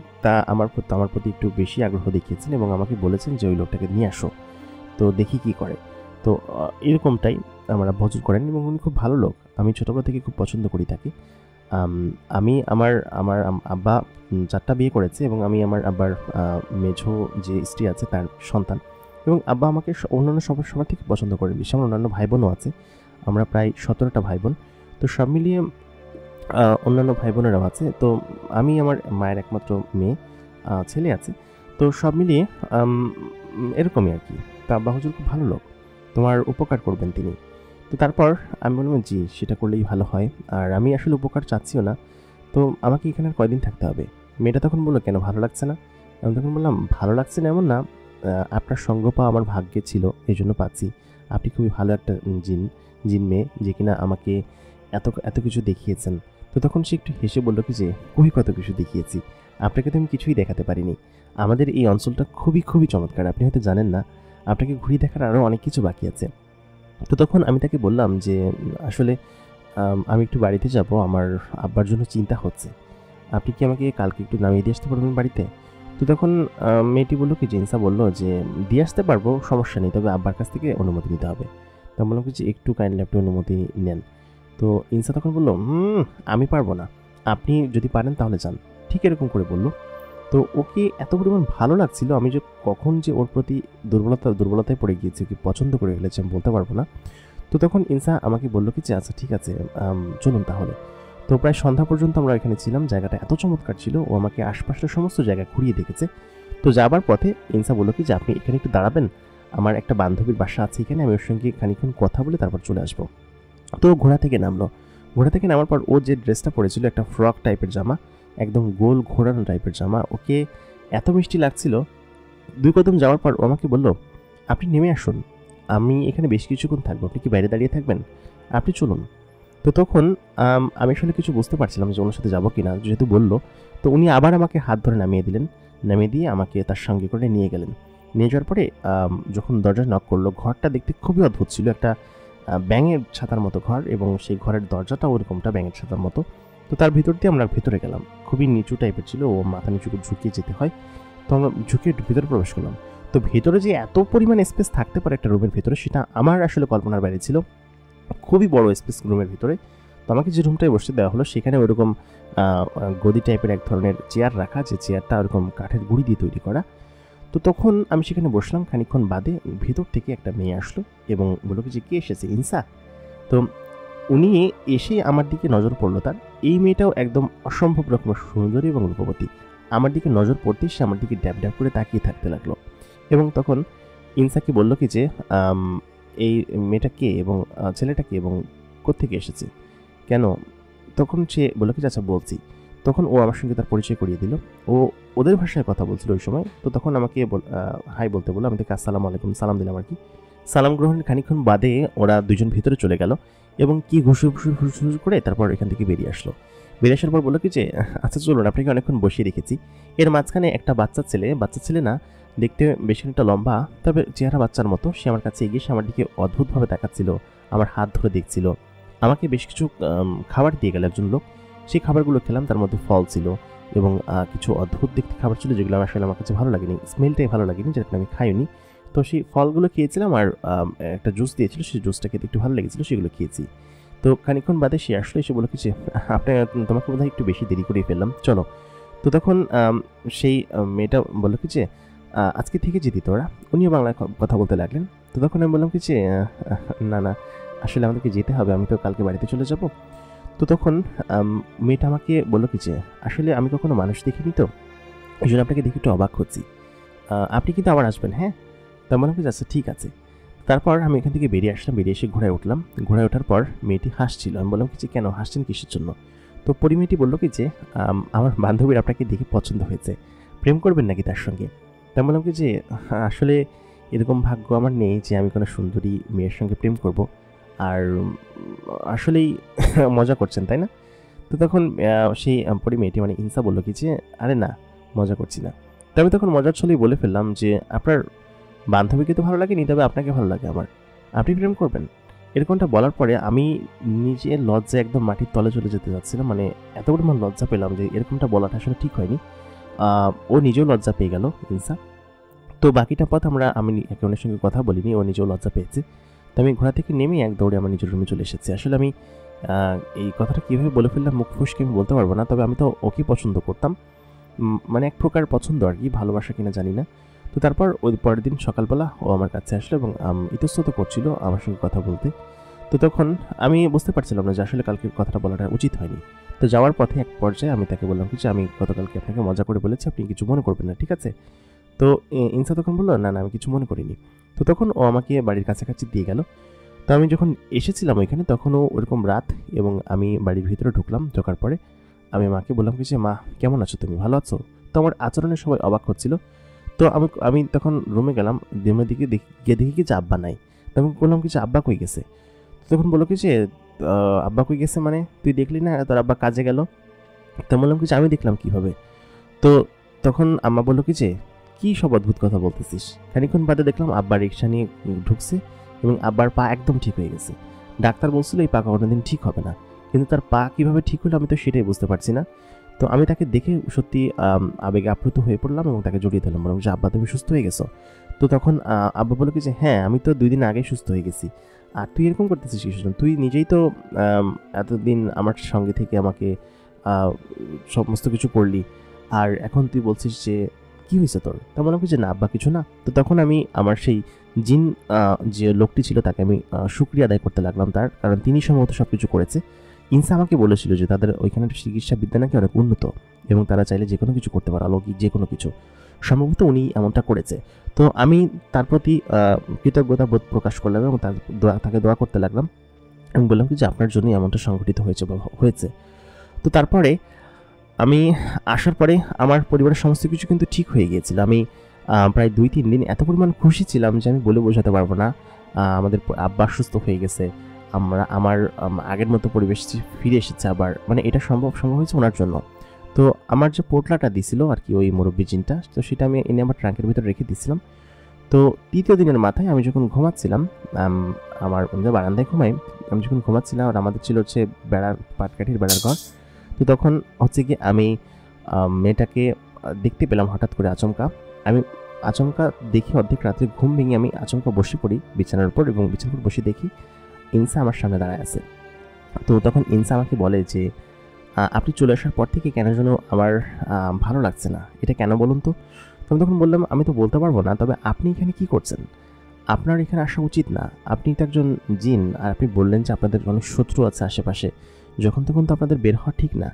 আমার প্রতি একটু বেশি আগ্রহ দেখিয়েছেন এবং আমাকে বলেছেন যে ওই লোকটাকে নিয়ে আসো, তো দেখি কি করে। তো এরকমটাই আমার আব্বা হুজুর করেন এবং উনি খুব ভালো লোক, আমি ছোটোবেলা থেকে খুব পছন্দ করি তাকে। আমি আমার আমার আব্বা 4টা বিয়ে করেছে এবং আমি আমার আব্বার মেঝো যে স্ত্রী আছে তার সন্তান, এবং আব্বা আমাকে অন্যান্য সবার থেকে পছন্দ করেন বেশি। আমার অন্যান্য ভাই বোনও আছে, আমরা প্রায় 17টা ভাই বোন। তো সব মিলিয়ে অন্যান্য ভাই বোনেরাও আছে। তো আমি আমার মায়ের একমাত্র মেয়ে, ছেলে আছে। তো সব মিলিয়ে এরকমই আর কি। তো আব্বা হুজুর খুব ভালো লোক, তোমার উপকার করবেন তিনি। তো তারপর আমি বললাম জি, সেটা করলেই ভালো হয়, আর আমি আসলে উপকার চাচ্ছিও না। তো আমাকে এখানে আর কয়দিন থাকতে হবে? মেয়েটা তখন বললো কেন, ভালো লাগছে না? আমি তখন বললাম ভালো লাগছে না এমন না, আপনার সঙ্গ পাওয়া আমার ভাগ্যে ছিল, এই জন্য পাচ্ছি। আপনি খুবই ভালো একটা জিন মেয়ে যে কিনা আমাকে এত এত কিছু দেখিয়েছেন। তো তখন সে একটু হেসে বললো কি যে খুবই কত কিছু দেখিয়েছি, আপনাকে তো আমি কিছুই দেখাতে পারিনি। আমাদের এই অঞ্চলটা খুবই খুবই চমৎকার, আপনি হয়তো জানেন না, আপনাকে ঘুরিয়ে দেখার আরও অনেক কিছু বাকি আছে। তো তখন আমি তাকে বললাম যে আসলে আমি একটু বাড়িতে যাব, আমার আব্বার জন্য চিন্তা হচ্ছে, আপনি কি আমাকে কালকে একটু নামিয়ে দিয়ে আসতে পারবেন বাড়িতে? তো তখন মেয়েটি বললো কি, জিনসা বললো যে দিয়ে আসতে পারবো, সমস্যা নেই, তবে আব্বার কাছ থেকে অনুমতি নিতে হবে। তো বললাম কি যে একটু কাইন্ডলি আপনি অনুমতি নেন। তো ইনসা তখন বললো আমি পারবো না, আপনি যদি পারেন তাহলে যান, ঠিক এরকম করে বললো। তো ওকে এত পরিমাণ ভালো লাগছিল, আমি যে কখন যে ওর প্রতি দুর্বলতায় পড়ে গিয়েছি, ওকে পছন্দ করে ফেলেছি আমি বলতে পারবো না। তো তখন ইনসা আমাকে বললো কি যে আচ্ছা ঠিক আছে, চলুন তাহলে। তো প্রায় সন্ধ্যা পর্যন্ত আমরা এখানে ছিলাম, জায়গাটা এত চমৎকার ছিল, ও আমাকে আশপাশের সমস্ত জায়গা ঘুরিয়ে দেখেছে। তো যাবার পথে ইনসা বললো কি যে আপনি এখানে একটু দাঁড়াবেন, আমার একটা বান্ধবীর বাসা আছে এখানে, আমি ওর সঙ্গে খানিক্ষণ কথা বলে তারপর চলে আসবো। তো ঘোড়া থেকে নামলো। ঘোড়া থেকে নামার পর ও যে ড্রেসটা পরেছিল, একটা ফ্রক টাইপের জামা, একদম গোল ঘোরানো টাইপের জামা, ওকে এত মিষ্টি লাগছিল। 2 কদম যাওয়ার পর ও আমাকে বলল আপনি নেমে আসুন, আমি এখানে বেশ কিছুক্ষণ থাকবো, আপনি কি বাইরে দাঁড়িয়ে থাকবেন? আপনি চলুন। তো তখন আমি আসলে কিছু বুঝতে পারছিলাম যে ওনার সাথে যাবো কিনা, যেহেতু বললো। তো উনি আবার আমাকে হাত ধরে নামিয়ে দিলেন, নামিয়ে দিয়ে আমাকে তার সঙ্গে করে নিয়ে গেলেন। নিয়ে যাওয়ার পরে যখন দরজা নক করলো, ঘরটা দেখতে খুবই অদ্ভুত ছিল, একটা ব্যাঙের ছাতার মতো ঘর, এবং সেই ঘরের দরজাটা ওরকমটা ব্যাঙের ছাতার মতো। তো তার ভিতর দিয়ে আমরা ভেতরে গেলাম, খুবই নিচু টাইপের ছিল, ও মাথা নিচু ঝুঁকিয়ে যেতে হয়। তো আমরা ঝুঁকিয়ে ভিতরে প্রবেশ করলাম। তো ভেতরে যে এত পরিমাণ স্পেস থাকতে পারে একটা রুমের ভিতরে, সেটা আমার আসলে কল্পনার বাইরে ছিল। খুবই বড় স্পেস রুমের ভিতরে। তো আমাকে যে রুমটায় বসতে দেওয়া হলো সেখানে ওইরকম গদি টাইপের এক ধরনের চেয়ার রাখা, যে চেয়ারটা ওরকম কাঠের গুঁড়ি দিয়ে তৈরি করা। তো তখন আমি সেখানে বসলাম, খানিকক্ষণ বাদে ভেতর থেকে একটা মেয়ে আসলো এবং বললো যে কে এসেছে, ইনসা? তো উনি এসে আমার দিকে নজর পড়লো তার। এই মেয়েটাও একদম অসম্ভব রকমের সুন্দরী এবং রূপবতী। আমার দিকে নজর পড়তেই সে আমার দিকে ড্যাব ড্যাব করে তাকিয়ে থাকতে লাগলো। এবং তখন ইনসাকে বললো কি যে এই মেয়েটা কে এবং ছেলেটা কে এবং কোত্থেকে এসেছে, কেন? তখন সে বললো কি আচ্ছা বলছি। তখন ও আমার সঙ্গে তার পরিচয় করিয়ে দিল। ও ওদের ভাষায় কথা বলছিল ওই সময়। তো তখন আমাকে হাই বলতে বললো, আমি তাকে আসসালামু আলাইকুম সালাম দিলাম আর কি। সালাম গ্রহণের খানিক্ষণ বাদে ওরা দুজন ভিতরে চলে গেল এবং কি ঘুষু করে তারপর এখান থেকে বেরিয়ে আসলো। বেরিয়ে আসার পর বললো কি যে আচ্ছা চলুন, আপনাকে অনেকক্ষণ বসিয়ে রেখেছি। এর মাঝখানে একটা বাচ্চা ছেলে না, দেখতে বেশি একটা লম্বা, তবে চেহারা বাচ্চার মতো, সে আমার কাছে এগিয়ে সে আমার দিকে অদ্ভুতভাবে তাকাচ্ছিল, আমার হাত ধরে দেখছিল। আমাকে বেশ কিছু খাবার দিয়ে গেল একজন লোক। সেই খাবারগুলো খেলাম, তার মধ্যে ফল ছিল এবং কিছু অদ্ভুত দেখতে খাবার ছিল যেগুলো আসলে আমার কাছে ভালো লাগেনি, স্মেলটাই ভালো লাগেনি, যেটা আমি খাইনি। তো সেই ফলগুলো খেয়েছিলাম আর একটা জুস দিয়েছিল, সেই জুসটা খেতে একটু ভালো লেগেছিলো, সেগুলো খেয়েছি। তো খানিকক্ষণ বাদে সে আসলে এসে বললো কি যে তোমাকে বোধহয় একটু বেশি দেরি করে ফেললাম, চলো। তো তখন সেই মেয়েটা বললো কি যে আজকে থেকে যেতি তোরা। উনিও বাংলায় কথা বলতে লাগলেন তো তখন আমি বললাম কি যে না না, আসলে আমাদেরকে যেতে হবে, আমি তো কালকে বাড়িতে চলে যাব। তো তখন মেয়েটা আমাকে বললো কি যে আসলে আমি কখনো মানুষ দেখিনি, তো এই জন্য আপনাকে দেখে একটু অবাক হচ্ছি, আপনি কিন্তু আবার আসবেন, হ্যাঁ? তো আমি বললাম কি আচ্ছা ঠিক আছে। তারপর আমি এখান থেকে বেরিয়ে আসলাম, বেরিয়ে এসে ঘোড়ায় উঠলাম। ঘোড়ায় ওঠার পর মেয়েটি হাসছিল। আমি বললাম কি যে কেন হাসছেন, কিসের জন্য? তো মেয়েটি বললো কি যে আমার বান্ধবীর আপনাকে দেখে পছন্দ হয়েছে, প্রেম করবেন নাকি তার সঙ্গে? তা আমি বললাম কি যে আসলে এরকম ভাগ্য আমার নেই যে আমি কোনো সুন্দরী মেয়ের সঙ্গে প্রেম করব। আর আসলেই মজা করছেন তাই না? তো তখন সেই মেয়েটি মানে ইনসা বললো কি যে আরে না, মজা করছি না। তো আমি তখন মজার ছলেই বলে ফেললাম যে আপনার বান্ধবীকে তো ভালো লাগেনি, তবে আপনাকে ভালো লাগে আমার, আপনি প্রেম করবেন? এরকমটা বলার পরে আমি নিজে লজ্জায় একদম মাটির তলে চলে যেতে যাচ্ছিলাম, মানে এত পরিমাণ লজ্জা পেলাম যে এরকমটা বলাটা আসলে ঠিক হয়নি। ও নিজেও লজ্জা পেয়ে গেল ইনসা। তো বাকিটা পথ আমি একে অন্যের সঙ্গে কথা বলিনি, ও নিজেও লজ্জা পেয়েছে। তো আমি ঘোড়া থেকে নেমে এক দৌড়ে আমার নিজের রুমে চলে এসেছি। আসলে আমি এই কথাটা কীভাবে বলে ফেললাম মুখ ফুসকে আমি বলতে পারবো না, তবে আমি তো ওকে পছন্দ করতাম, মানে এক প্রকার পছন্দ আর কি, ভালোবাসা কিনা জানি না। তো তারপর ওই পরের দিন সকালবেলা ও আমার কাছে আসলো এবং ইতস্তত করছিল আমার সঙ্গে কথা বলতে। তো তখন আমি বুঝতে পারছিলাম না যে আসলে কালকে কথাটা বলাটা উচিত হয়নি। তো যাওয়ার পথে এক পর্যায়ে আমি তাকে বললাম কি যে আমি গতকালকে আপনাকে মজা করে বলেছি, আপনি কিছু মনে করবেন না, ঠিক আছে? তো ইনসা তখন বললো না না, আমি কিছু মনে করিনি। তো তখন ও আমাকে বাড়ির কাছাকাছি দিয়ে গেল। তো আমি যখন এসেছিলাম ওইখানে তখনও ওরকম রাত, এবং আমি বাড়ির ভিতরে ঢুকলাম। ঢোকার পরে আমি মাকে বললাম কি যে মা, কেমন আছো তুমি, ভালো আছো? তো আমার আচরণে সবাই অবাক হচ্ছিল। তো আমি তখন রুমে গেলাম, রুমের দিকে গিয়ে দেখি কি যে আব্বা নাই। তো আমি বললাম কি যে আব্বা কই গেছে? তখন বললো কি যে আব্বা কই গেছে মানে তুই দেখলি না তোর আব্বা কাজে গেল? তো বললাম কি যে আমি দেখলাম কিভাবে? তো তখন আম্মা বললো কি যে কি সব অদ্ভুত কথা বলতেছিস। খানিকক্ষণ বাদে দেখলাম আব্বা রিক্সা নিয়ে ঢুকছে এবং আব্বার পা একদম ঠিক হয়ে গেছে। ডাক্তার বলছিল এই পা কোনোদিন ঠিক হবে না, কিন্তু তার পা কিভাবে ঠিক হলো আমি তো সেটাই বুঝতে পারছি না। তো আমি তাকে দেখে সত্যি আবেগে আপ্লুত হয়ে পড়লাম এবং তাকে জড়িয়ে ধরলাম, বললাম যে আব্বা তুমি সুস্থ হয়ে গেছো? তো তখন আব্বা বললো কি যে হ্যাঁ, আমি তো 2 দিন আগেই সুস্থ হয়ে গেছি, আর তুই এরকম করতেছিস কিসের জন্য? তুই নিজেই তো এতদিন আমার সঙ্গে থেকে আমাকে সমস্ত কিছু করলি, আর এখন তুই বলছিস যে কি হয়েছে তোর? তা বললাম কি যে না আব্বা কিছু না। তো তখন আমি আমার সেই জিন যে লোকটি ছিল তাকে আমি শুকরিয়া আদায় করতে লাগলাম তার, কারণ তিনি সম্ভবত সব কিছু করেছে। ইনসা আমাকে বলেছিল যে তাদের ওইখানে চিকিৎসা বিদ্যা নাকি অনেক উন্নত এবং তারা চাইলে যে কোনো কিছু করতে পারে, অলৌকিক যে কোনো কিছু। সম্ভবত উনি এমনটা করেছে। তো আমি তার প্রতি কৃতজ্ঞতা বোধ প্রকাশ করলাম এবং তাকে দোয়া করতে লাগলাম এবং বললাম কি যে আপনার জন্যই এমনটা সংঘটিত হয়েছে বা হয়েছে। তো তারপরে আমি আসার পরে আমার পরিবারের সমস্ত কিছু কিন্তু ঠিক হয়ে গিয়েছিল। আমি প্রায় 2-3 দিন এত পরিমাণ খুশি ছিলাম যে আমি বলে বোঝাতে পারবো না। আমাদের আব্বা সুস্থ হয়ে গেছে। আমার আগের মতো পরিবেশ ফিরে এসেছে আবার। মানে এটা সম্ভব হয়েছে ওনার জন্য। তো আমার যে পোটলাটা দিছিল আর কি ওই মুরব্বি জিনটা, তো সেটা আমি এনে আমার ট্রাঙ্কের ভিতরে রেখে দিয়েছিলাম। তো 3য় দিনের মাথায় আমি যখন ঘুমাচ্ছিলাম, আমার বারান্দায় ঘুমাই, আমি যখন ঘুমাচ্ছিলাম আর আমাদের ছিল হচ্ছে পাটকাঠির বেড়ার ঘর। তো তখন হচ্ছে কি আমি মেয়েটাকে দেখতে পেলাম হঠাৎ করে আচমকা দেখি অর্ধেক রাত্রে ঘুম ভেঙে আমি আচমকা বসে পড়ি বিছানার উপর, এবং বিছানার উপর বসে দেখি ইনসা আমার সামনে দাঁড়ায় আছে। তো তখন ইনসা আমাকে বলে যে আপনি চলে আসার পর থেকে কেন যেন আমার ভালো লাগছে না, এটা কেন বলুন তো? আমি তখন বললাম আমি তো বলতে পারবো না, তবে আপনি এখানে কি করছেন? আপনার এখানে আসা উচিত না, আপনি তো একজন জিন, আর আপনি বললেন যে আপনাদের অনেক শত্রু আছে আশেপাশে, যখন তখন তো আপনাদের বের হওয়া ঠিক না।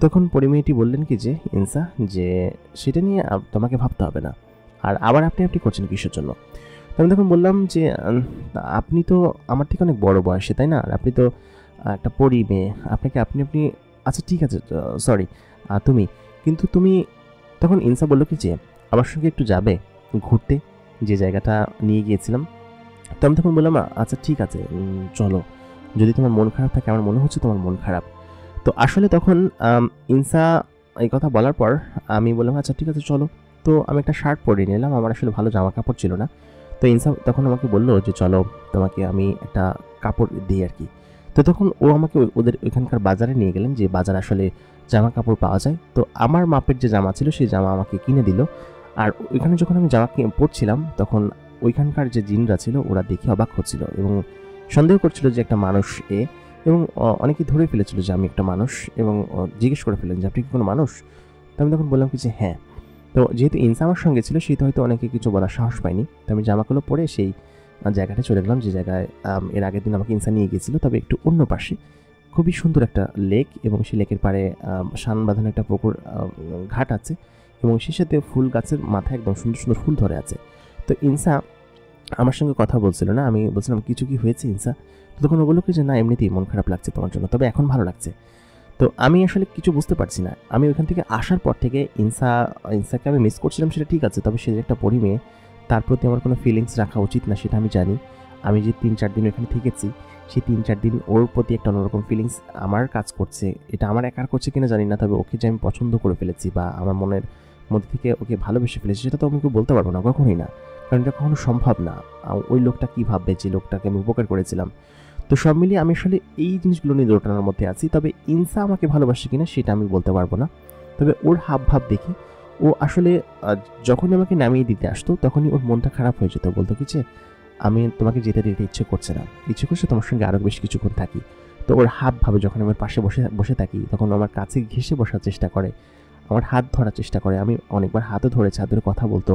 তখন পরিমেয়টি বললেন কি যে ইনসা, যে সেটা নিয়ে তোমাকে ভাবতে হবে না, আর আবার আপনি করছেন কিসের জন্য? তো আমি তখন বললাম যে আপনি তো আমার থেকে অনেক বড় বয়সে, তাই না? আর আপনি তো একটা পরি মেয়ে, আপনাকে আপনি আচ্ছা ঠিক আছে সরি তুমি, কিন্তু তুমি। তখন ইনসা বললো কি যে আমার সঙ্গে একটু যাবে ঘুরতে, যে জায়গাটা নিয়ে গিয়েছিলাম। তো আমি তখন বললাম আচ্ছা ঠিক আছে চলো, যদি তোমার মন খারাপ থাকে, আমার মনে হচ্ছে তোমার মন খারাপ। তো আসলে তখন ইনসা এই কথা বলার পর আমি বললাম আচ্ছা ঠিক আছে চলো। তো আমি একটা শার্ট পরে নিলাম, আমার আসলে ভালো জামা কাপড় ছিল না। তো ইনসা তখন আমাকে বললো যে চলো তোমাকে আমি একটা কাপড় দিই আর কি। তো তখন ও আমাকে ওদের ওইখানকার বাজারে নিয়ে গেলেন, যে বাজারে আসলে জামা কাপড় পাওয়া যায়। তো আমার মাপের যে জামা ছিল সেই জামা আমাকে কিনে দিল। আর ওইখানে যখন আমি জামা পরছিলাম তখন ওইখানকার যে জিনরা ছিল ওরা দেখে অবাক হচ্ছিল এবং সন্দেহ করছিল যে একটা মানুষ এবং অনেকেই ধরে ফেলেছিল যে আমি একটা মানুষ, এবং জিজ্ঞেস করে ফেলেন যে আপনি কি কোনো মানুষ? তো আমি তখন বললাম কি যে হ্যাঁ। তো যেহেতু ইনসা আমার সঙ্গে ছিল, সেহেতু হয়তো অনেকে কিছু বলার সাহস পায়নি। তো আমি জামাগুলো পরে সেই জায়গাটা চলে গেলাম, যে জায়গায় এর আগের দিন আমাকে ইনসা নিয়ে গিয়েছিল, তবে একটু অন্য পাশে। খুবই সুন্দর একটা লেক, এবং সেই লেকের পাড়ে শান বাঁধানো একটা পুকুর ঘাট আছে, এবং সেই সাথে ফুল গাছের মাথায় একদম সুন্দর সুন্দর ফুল ধরে আছে। তো ইনসা আমার সঙ্গে কথা বলছিল না, আমি বলছিলাম কিছু কি হয়েছে ইনসা? তো তখন ও বললো কি যে না, এমনিতেই মন খারাপ লাগছে তোমার জন্য, তবে এখন ভালো লাগছে। তো আমি আসলে কিছু বুঝতে পারছি না। আমি ওইখান থেকে আসার পর থেকে ইনসাকে আমি মিস করছিলাম, সেটা ঠিক আছে, তবে সে যে একটা পরি মেয়ে, তার প্রতি আমার কোনো ফিলিংস রাখা উচিত না সেটা আমি জানি। আমি যে 3-4 দিন ওখানে থেকেছি, সেই 3-4 দিন ওর প্রতি একটা অন্যরকম ফিলিংস আমার কাজ করছে। এটা আমার একার করছে কিনা জানি না, তবে ওকে যে আমি পছন্দ করে ফেলেছি বা আমার মনের মধ্যে থেকে ওকে ভালোবেসে ফেলেছি, সেটা তো আমি বলতে পারবো না, কখনোই না, কারণ এটা কখনো সম্ভব না। ওই লোকটা কী ভাববে যে লোকটাকে আমি উপকার করেছিলাম? তো সব মিলিয়ে আমি আসলে এই জিনিসগুলো নিয়ে দোটানার মধ্যে আছি। তবে ইনসা আমাকে ভালোবাসে কিনা সেটা আমি বলতে পারবো না। তবে ওর হাব ভাব দেখি ও আসলে যখনই আমাকে নামিয়ে দিতে আসতো তখনই ওর মনটা খারাপ হয়ে যেত, বলতো কি যে আমি তোমাকে যেতে দিতে ইচ্ছে করছে না, ইচ্ছে করছে তোমার সঙ্গে আরও বেশ কিছুক্ষণ থাকি। তো ওর হাব ভাবে যখন আমার পাশে বসে বসে থাকি তখন আমার কাছে ঘেঁষে বসার চেষ্টা করে, আমার হাত ধরার চেষ্টা করে। আমি অনেকবার হাতও ধরেছি, হাত ধরে কথা বলতো।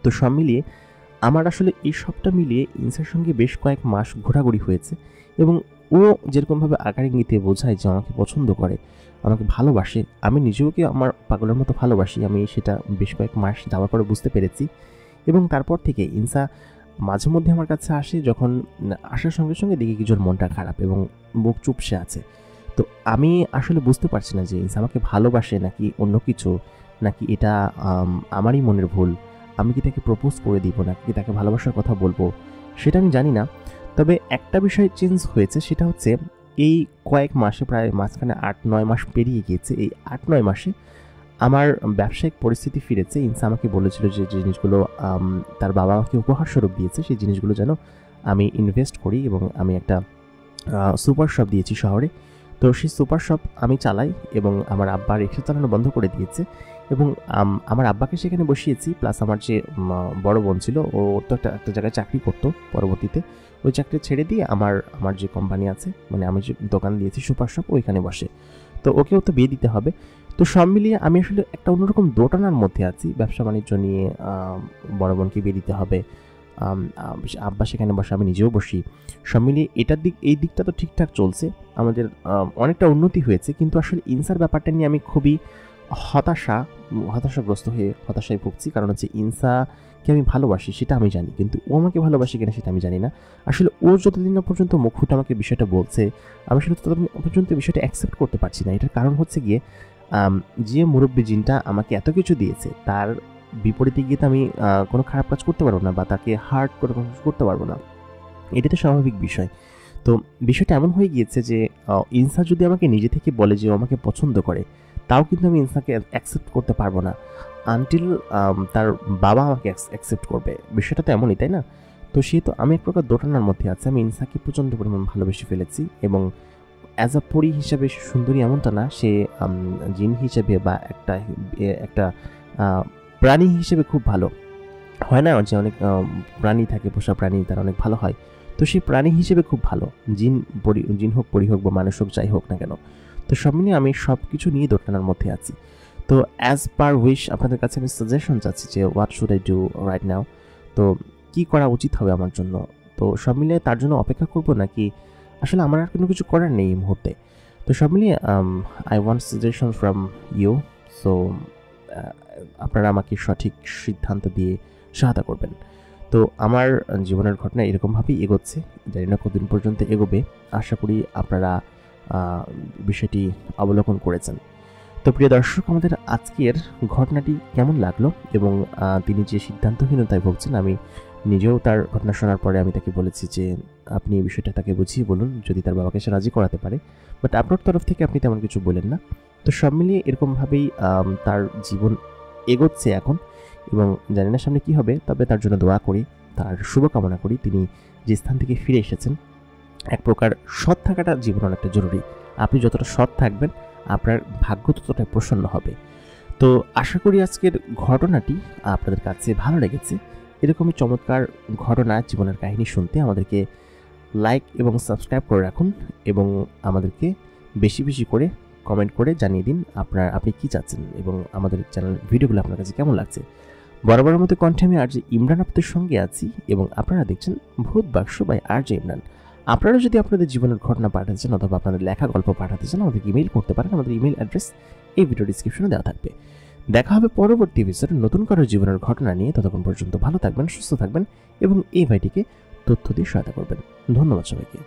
তো সব মিলিয়ে আমার আসলে এই সবটা মিলিয়ে ইনসার সঙ্গে বেশ কয়েক মাস ঘোরাঘুরি হয়েছে, এবং ও যেরকমভাবে আকার ইঙ্গিতে বোঝায় যে আমাকে পছন্দ করে, আমাকে ভালোবাসে, আমি নিজেও কি আমার পাগলের মতো ভালোবাসি, আমি সেটা বেশ কয়েক মাস যাওয়ার পরে বুঝতে পেরেছি। এবং তারপর থেকে ইনসা মাঝে মধ্যে আমার কাছে আসে, যখন আসার সঙ্গে সঙ্গে দেখি কিছুর মনটা খারাপ এবং মুখ চুপসে আছে। তো আমি আসলে বুঝতে পারছি না যে ইনসা আমাকে ভালোবাসে নাকি অন্য কিছু, নাকি এটা আমারই মনের ভুল। আমি কি তাকে প্রপোজ করে দিব নাকি তাকে ভালোবাসার কথা বলবো সেটা আমি জানি না। তবে একটা বিষয় চেঞ্জ হয়েছে, সেটা হচ্ছে এই কয়েক মাসে, প্রায় মাঝখানে 8-9 মাস পেরিয়ে গিয়েছে, এই 8-9 মাসে আমার ব্যবসায়িক পরিস্থিতি ফিরেছে। ইনসা আমাকে বলেছিল যে জিনিসগুলো তার বাবা আমাকে উপহার স্বরূপ দিয়েছে, সেই জিনিসগুলো যেন আমি ইনভেস্ট করি, এবং আমি একটা সুপার শপ দিয়েছি শহরে। তো সেই সুপার শপ আমি চালাই, এবং আমার আব্বা রিক্সা চালানো বন্ধ করে দিয়েছে, এবং আমার আব্বাকে সেখানে বসিয়েছি। প্লাস আমার যে বড় বোন ছিল, ও তো একটা জায়গায় চাকরি করতো, পরবর্তীতে ওই চাকরি ছেড়ে দিয়ে আমার যে কোম্পানি আছে, মানে আমি যে দোকান দিয়েছি সুপার শপ, ওইখানে বসে। তো ওকেও তো বিয়ে দিতে হবে। তো সব মিলিয়ে আমি আসলে একটা অন্যরকম দোটানার মধ্যে আছি, ব্যবসা বাণিজ্য নিয়ে। বড় বোনকে বিয়ে দিতে হবে, আব্বা সেখানে বসে, আমি নিজেও বসি। সব মিলিয়ে এই দিকটা তো ঠিকঠাক চলছে, আমাদের অনেকটা উন্নতি হয়েছে। কিন্তু আসলে ইনসার ব্যাপারটা নিয়ে আমি খুবই হতাশাগ্রস্ত হয়ে হতাশায় ভুগছি। কারণ হচ্ছে ইনসাকে আমি ভালোবাসি সেটা আমি জানি, কিন্তু ও আমাকে ভালোবাসে কিনা সেটা আমি জানি না। আসলে ও যতদিন না পর্যন্ত মুখ ফুটে আমাকে বিষয়টা বলছে, আমি আসলে ততদিন পর্যন্ত বিষয়টা অ্যাকসেপ্ট করতে পারছি না। এটার কারণ হচ্ছে গিয়ে যে মুরব্বী জিনটা আমাকে এত কিছু দিয়েছে, তার বিপরীতে গিয়ে তো আমি কোনো খারাপ কাজ করতে পারবো না, বা তাকে হার্ট করে কোনো কিছু করতে পারবো না, এটা তো স্বাভাবিক বিষয়। তো বিষয়টা এমন হয়ে গিয়েছে যে ইনসা যদি আমাকে নিজে থেকে বলে যে ও আমাকে পছন্দ করে, তাও কিন্তু আমি ইনসাকে অ্যাকসেপ্ট করতে পারবো না আনটিল তার বাবা আমাকে অ্যাকসেপ্ট করবে। বিষয়টা তো এমনই, তাই না? তো সেহেতু আমি এক প্রকার দোটানার মধ্যে আছি। আমি ইনসাকে প্রচণ্ড পরিমাণ ভালোবেসে ফেলেছি, এবং অ্যাজ আ পরি হিসাবে সুন্দরী এমনটা না, সে জিন হিসেবে বা একটা প্রাণী হিসেবে খুব ভালো হয় না, যে অনেক প্রাণী থাকে, পোষা প্রাণী, তারা অনেক ভালো হয়। তো সেই প্রাণী হিসেবে খুব ভালো, জিন হোক, পরি হোক বা মানুষ হোক, যাই হোক না কেন। তো সব মিলিয়ে আমি সব কিছু নিয়ে দোটানার মধ্যে আছি। তো অ্যাজ পার উইশ আপনাদের কাছে আমি সাজেশন চাচ্ছি যে what should I do right now, তো কী করা উচিত হবে আমার জন্য। তো সব মিলিয়ে তার জন্য অপেক্ষা করবো, নাকি আসলে আমার আর কোনো কিছু করার নেই এই মুহূর্তে। তো সব মিলিয়ে I want suggestion from you. So আপনারা আমাকে সঠিক সিদ্ধান্ত দিয়ে সহায়তা করবেন। তো আমার জীবনের ঘটনা এরকমভাবেই এগোচ্ছে, জানি না কতদিন পর্যন্ত এগোবে। আশা করি আপনারা বিষয়টি অবলোকন করেছেন। তো প্রিয় দর্শক, আমাদের আজকের ঘটনাটি কেমন লাগলো, এবং তিনি যে সিদ্ধান্তহীনতায় ভুগছেন, আমি নিজেও তার ঘটনা শোনার পরে আমি তাকে বলেছি যে আপনি এই বিষয়টা তাকে বুঝিয়ে বলুন, যদি তার বাবাকে সে রাজি করাতে পারে, বাট আপনার তরফ থেকে আপনি তেমন কিছু বলেন না। তো সব মিলিয়ে এরকমভাবেই তার জীবন এগোচ্ছে এখন, এবং জানি না সামনে কী হবে, তবে তার জন্য দোয়া করি, তার শুভকামনা করি। তিনি যে স্থান থেকে ফিরে এসেছেন, এক প্রকার সৎ থাকাটা জীবন অনেকটা জরুরি। আপনি যতটা সৎ থাকবেন, আপনার ভাগ্য ততটাই প্রসন্ন হবে। তো আশা করি আজকের ঘটনাটি আপনাদের কাছে ভালো লেগেছে। এরকমই চমৎকার ঘটনা, জীবনের কাহিনী শুনতে আমাদেরকে লাইক এবং সাবস্ক্রাইব করে রাখুন, এবং আমাদেরকে বেশি বেশি করে কমেন্ট করে জানিয়ে দিন আপনি কী চাচ্ছেন, এবং আমাদের চ্যানেল ভিডিওগুলো আপনার কাছে কেমন লাগছে। বরাবরের মতো কণ্ঠে আমি আরজে ইমরান আপনাদের সঙ্গে আছি এবং আপনারা দেখছেন ভূত বাক্স বাই আরজে ইমরান। আপনারা যদি আপনাদের জীবনের ঘটনা পাঠাতে চান অথবা আপনাদের লেখা গল্প পাঠাতে চান আমাদেরকে ইমেল করতে পারেন। আমাদের ইমেল অ্যাড্রেস এই ভিডিও ডিসক্রিপশনে দেওয়া থাকবে। দেখা হবে পরবর্তী এপিসোডে নতুন কারো জীবনের ঘটনা নিয়ে। ততক্ষণ পর্যন্ত ভালো থাকবেন, সুস্থ থাকবেন এবং এই ভাইটিকে তথ্য দিয়ে সহায়তা করবেন। ধন্যবাদ সবাইকে।